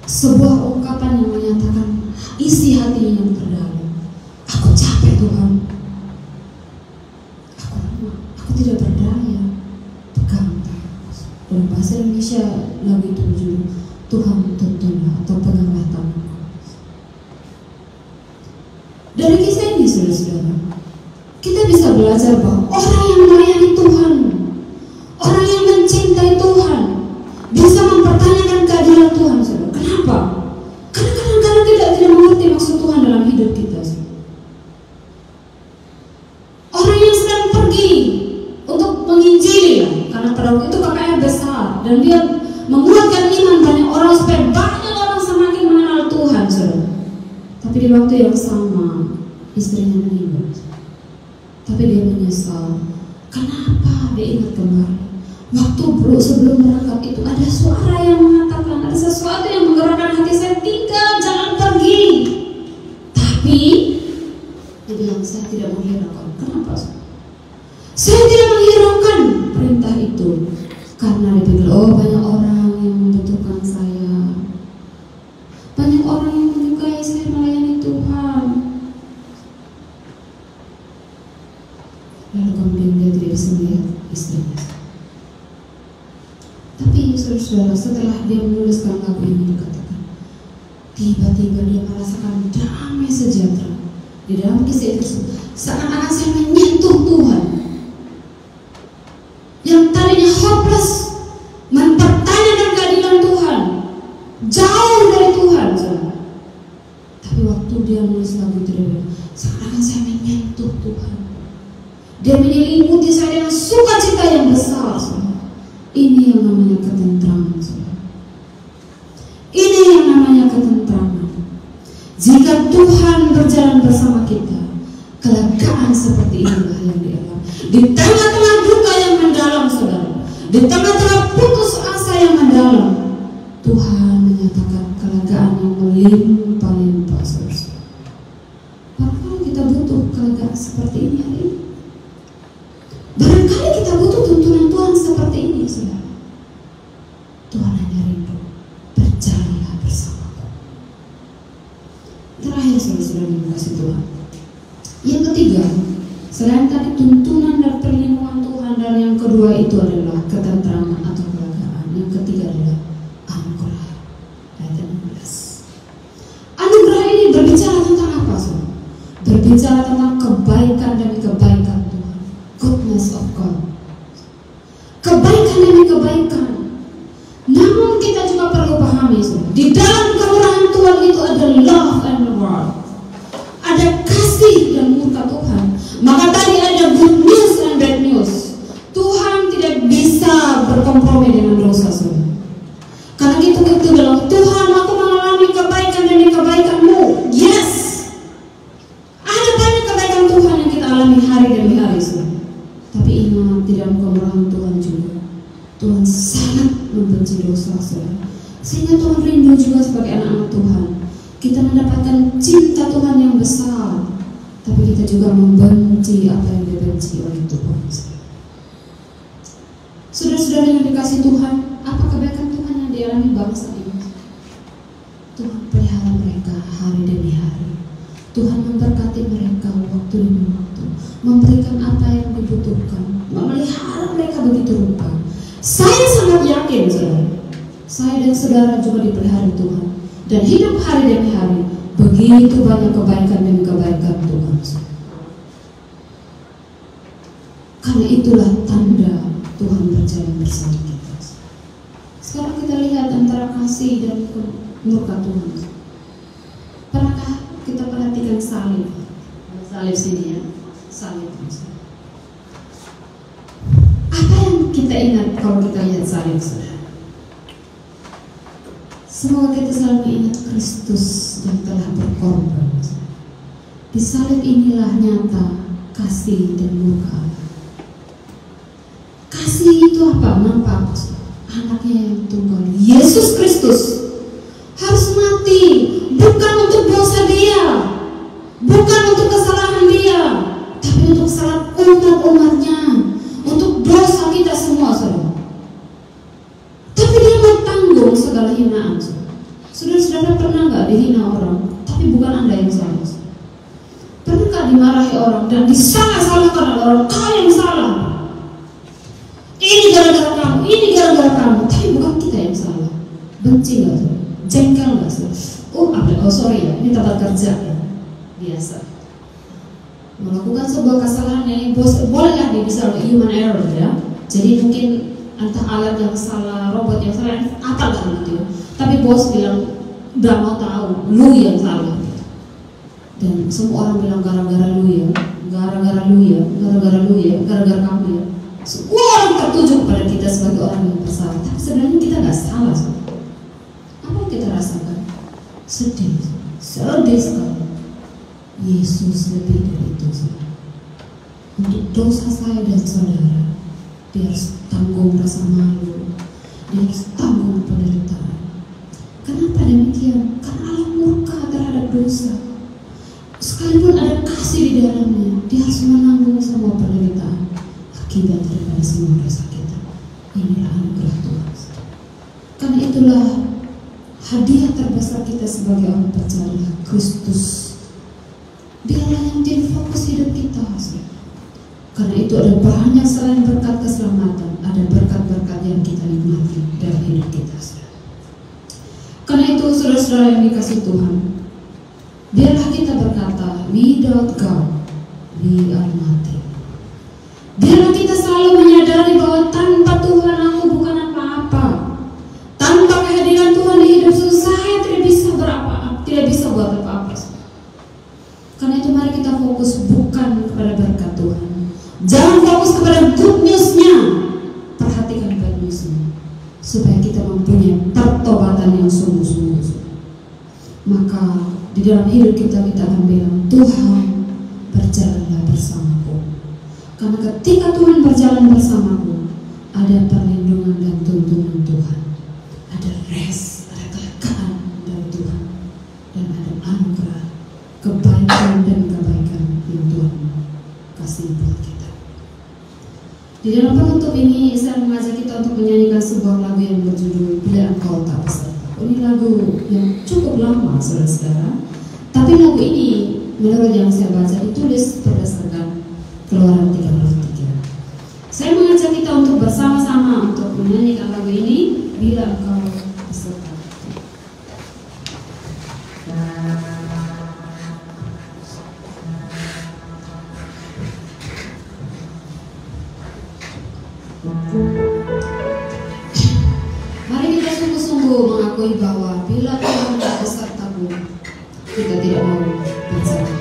Sebuah ungkapan yang menyatakan isi hatinya yang terdalam. Aku capek Tuhan, aku tidak berdaya, Indonesia lagu itu berjudul Tuhan tuntunlah atau peganglah tanganku. Dari kisah ini saudara-saudara, kita bisa belajar bahwa orang yang melayani Tuhan, orang yang mencintai Tuhan, bisa mempertanyakan keadilan Tuhan. Saudara. Kenapa? Karena kadang-kadang kita tidak mengerti maksud Tuhan dalam hidup kita. Saudara. Orang yang sedang pergi untuk menginjili, karena pada waktu itu kakaknya besar dan dia menguatkan iman banyak orang supaya banyak orang semakin mengenal Tuhan. Saudara. Tapi di waktu yang sama istrinya meninggal. Tapi dia menyesal. Kenapa? Dia ingat kembali waktu sebelum berangkat itu ada suara yang mengatakan, ada sesuatu yang menggerakkan hati saya, tinggal, jangan pergi. Tapi dia bilang, saya tidak menghiraukan. Kenapa? Saya tidak menghiraukan perintah itu karena dia bilang, oh banyak orang yang membutuhkan saya, banyak orang yang menyukai saya melayani Tuhan. Lalu kemudian dia tidak bisa melihat istrinya. Tapi saudara-saudara, setelah dia menuliskan lagu ini, dikatakan tiba-tiba dia merasakan damai sejahtera di dalam kisah itu. Seakan-akan saya menyentuh Tuhan. Yang tadinya hopeless, mempertanyakan keadilan Tuhan, jauh dari Tuhan, saudara. Tapi waktu dia menulis lagu itu, dia bilang, seakan-akan saya menyentuh Tuhan. Dia menyelimuti saya dengan sukacita yang besar, saudara. Ini yang namanya ketentraman, saudara. Ini yang namanya ketentraman. Jika Tuhan berjalan bersama kita, kelegaan seperti inilah yang dialami. Di tengah-tengah duka yang mendalam, saudara, di tengah-tengah putus asa yang mendalam, Tuhan menyatakan kelegaan yang melimpah-limpah, saudara. Barangkali kita butuh kelegaan seperti ini hari ini. Barangkali kita butuh tuntunan Tuhan seperti ini, saudara. Tuhan hanya rindu, berjalanlah bersamaku. Terakhir, saudara-saudara yang dikasihi Tuhan, yang ketiga, selain tadi tuntunan dan perlindungan Tuhan, dan yang kedua itu adalah ketentraman atau kelegaan. Yang ketiga adalah anugerah. Ayat 16. Anugerah ini berbicara tentang apa, saudara? Berbicara tentang kebaikan demi kebaikan Tuhan. Goodness of God. Kebaikan demi kebaikan. Namun kita juga perlu pahami, saudara, di dalam kemurahan Tuhan itu ada love and wrath. Ada kasih dan murka Tuhan. Maka tadi ada good news and bad news. Tuhan tidak bisa berkompromi dengan dosa, saudara. Karena itu dalam Tuhan, aku mengalami kebaikan demi kebaikanmu. Yes. Ada banyak kebaikan Tuhan yang kita alami hari demi hari, saudara. Tapi ingat, di dalam kemurahan Tuhan juga, Tuhan sangat membenci dosa, saudara. Sehingga Tuhan rindu juga sebagai anak-anak Tuhan, kita mendapatkan cinta Tuhan yang besar, tapi kita juga membenci apa yang dibenci oleh Tuhan. Saudara-saudara yang dikasihi Tuhan, apa kebaikan Tuhan yang dialami bangsa ini? Tuhan pelihara mereka hari demi hari. Tuhan memberkati mereka waktu demi waktu, memberikan apa yang dibutuhkan, memelihara mereka begitu rupa. Saya sangat yakin, saudara, saya dan saudara juga dipelihara Tuhan, dan hidup hari demi hari. Begitu banyak kebaikan demi kebaikan Tuhan. Karena itulah tanda Tuhan berjalan bersama kita. Sekarang kita lihat antara kasih dan murka Tuhan. Pernahkah kita perhatikan salib? Salib sini ya, salib. Apa yang kita ingat kalau kita lihat salib, saudara? Semoga kita selalu ingat Kristus yang telah berkorban. Di salib inilah nyata kasih dan murka Allah. Kasih itu apa? Nampak anaknya yang tunggal, Yesus Kristus, harus mati bukan untuk dosa dia, bukan untuk kesalahan dia, tapi untuk kesalahan umat-umatnya, untuk dosa kita semua, saudara. Tapi dia bertanggung segala hinaan. Saudara-saudara, pernah nggak dihina orang, tapi bukan Anda yang salah? Pernah nggak dimarahi orang dan disalah-salahkan oleh orang, kau yang salah, ini gara-gara kamu, ini gara-gara kamu, tapi bukan Benci nggak saudara? Jengkel nggak saudara? Oh sorry ya, ini tempat kerja ya, biasa. Melakukan sebuah kesalahan yang bolehlah dia bisa human error ya. Jadi mungkin entah alat yang salah, robot yang salah, apa nggak gitu ya. Tapi bos bilang nggak mau tahu, lu yang salah. Dan semua orang bilang gara-gara lu ya, gara-gara lu ya, gara-gara lu ya, gara-gara kamu ya. Semua orang tertuju kepada kita sebagai orang yang bersalah. Tapi sebenarnya kita nggak salah. Apa yang kita rasakan? Sedih sekali. Yesus lebih dari itu. Untuk dosa saya dan saudara, dia harus tanggung rasa malu, dia harus tanggung penderitaan. Kenapa demikian? Karena Allah murka terhadap dosa. Sekalipun ada kasih di dalamnya, dia harus menanggung semua penderitaan akibat daripada semua dosa kita. Inilah anugerah Tuhan. Karena itulah hadiah terbesar kita sebagai orang percaya, Kristus. Dialah yang jadi fokus hidup kita. Karena itu ada banyak selain berkat keselamatan, ada berkat-berkat yang kita nikmati dalam hidup kita. Karena itu saudara-saudara yang dikasihi Tuhan, biarlah kita berkata, without God, we are nothing. Biarlah kita selalu menyadari bahwa tanpa Tuhan aku bukan apa-apa. Tanpa kehadiran Tuhan di hidup saya tidak bisa buat apa-apa. Karena itu mari kita fokus bukan kepada berkat Tuhan. Jangan fokus kepada good news-nya. Perhatikan bad news-nya, supaya kita mempunyai pertobatan yang sungguh-sungguh. Maka di dalam hidup kita akan bilang, Tuhan berjalanlah bersamaku. Karena ketika Tuhan berjalan bersamaku, ada perlindungan dan tuntunan Tuhan, ada rest, ada kelegaan dari Tuhan, dan ada anugerah, kebaikan dan kebaikan yang Tuhan kasih buat kita. Di dalam penutup ini saya mengajak kita untuk menyanyikan sebuah lagu yang berjudul Bila Engkau Tak Beserta. Ini lagu yang cukup lama saudara-saudara, tapi lagu ini menurut yang saya baca ditulis berdasarkan Keluaran 33. Saya mengajak kita untuk bersama-sama untuk menyanyikan lagu ini, Bila Engkau Beserta. Mari kita sungguh-sungguh mengakui bahwa bila Tuhan tidak besertaku, kita tidak mau bersama.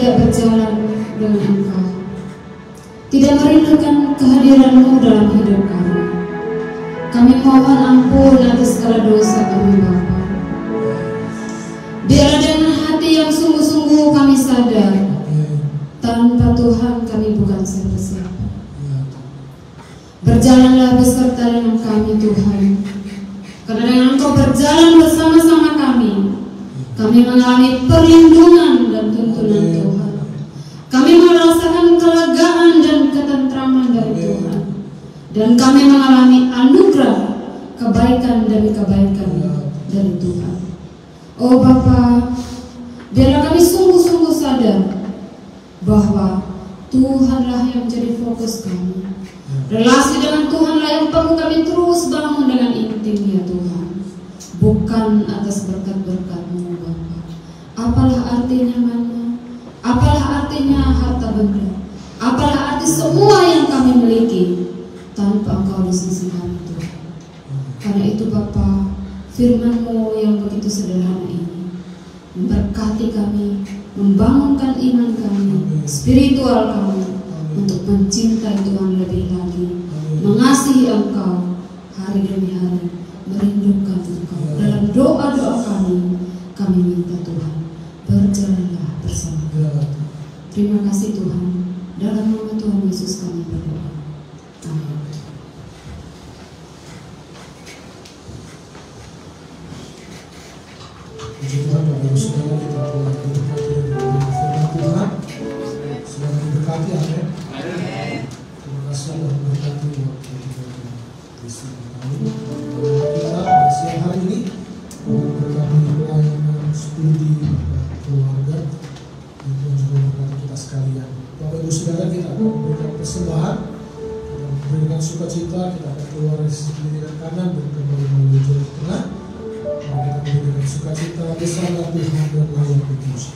tidak berjalan dengan Engkau, tidak merindukan kehadiran-Mu dalam hidup kami. Kami mohon ampun atas segala dosa kami Bapa. Biarlah dengan hati yang sungguh-sungguh kami sadar, tanpa Tuhan kami bukan siapa-siapa. Berjalanlah beserta dengan kami Tuhan, karena dengan Engkau berjalan bersama-sama kami mengalami perlindungan dan tuntunan Tuhan. Kami merasakan kelegaan dan ketentraman dari Tuhan, dan kami mengalami anugerah kebaikan demi kebaikan dari Tuhan. Oh Bapa, biarlah kami sungguh-sungguh sadar bahwa Tuhanlah yang menjadi fokus kami. Relasi dengan Tuhanlah yang perlu kami terus bangun dengan intim ya Tuhan, bukan atas berkat-berkat-Mu Bapa. Apalah artinya mana? Apalah artinya harta benda? Apalah arti semua yang kami miliki tanpa Engkau di sisi kami Tuhan? Karena itu Bapa, firman-Mu yang begitu sederhana ini memberkati kami, membangunkan iman kami, spiritual kami, untuk mencintai Tuhan lebih lagi, mengasihi Engkau hari demi hari, merindukan Engkau. Dalam doa-doa kami minta Tuhan, berjalanlah bersama kami. Terima kasih Tuhan, dalam nama Tuhan Yesus kami berdoa. Amin. Puji Tuhan, Bapak Ibu Saudara, kita telah diberkati dengan firman Tuhan. Semoga diberkati, amin. Terima kasih telah memberkati waktu kita bersama kami. Kita siang hari ini berkati pelayanan studi keluarga dan juga memberkati kita sekalian. Bapak Ibu Saudara, kita akan memberikan persembahan, kita memberikan sukacita, kita akan keluar dari sisi kiri dan kanan dan kembali menuju jalur tengah. Kita memberikan sukacita bersama Tuhan dan layak dipuji.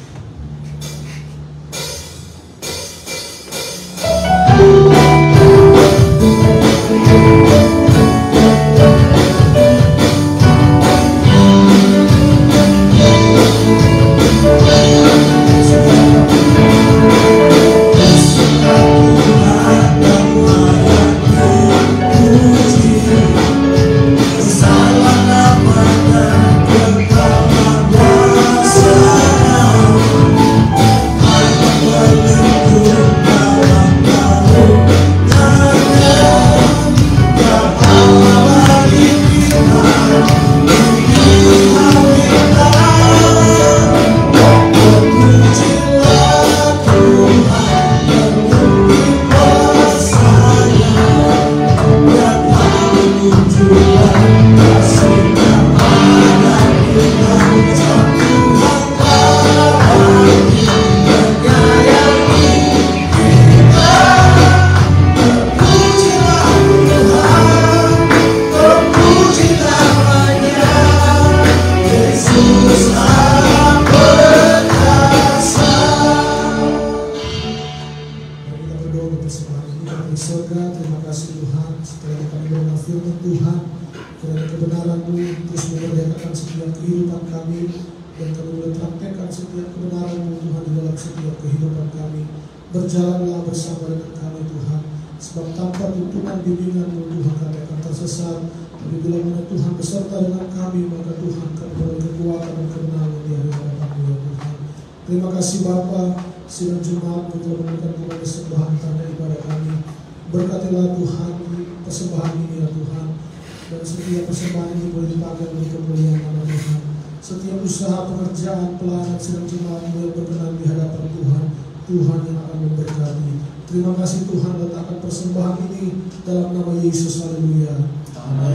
Berjalanlah bersama dengan kami Tuhan, sebab tanpa tuntunan bimbingan-Mu Tuhan kami akan tersesat. Tapi bila mana Tuhan beserta dengan kami, maka Tuhan akan memberi kekuatan dan kemenangan di hari hadapan-Mu ya Tuhan. Terima kasih Bapa, sidang Jumat-Mu telah memberikan kepada persembahan tanda ibadah kami. Berkatilah Tuhan persembahan ini ya Tuhan, dan setiap persembahan ini boleh dipakai untuk kemuliaan nama Tuhan. Setiap usaha pekerjaan pelayanan sidang Jumat-Mu yang berkenan di hadapan Tuhan, Tuhan yang akan memberkati. Terima kasih Tuhan, letakkan persembahan ini dalam nama Yesus. Haleluya. Amin.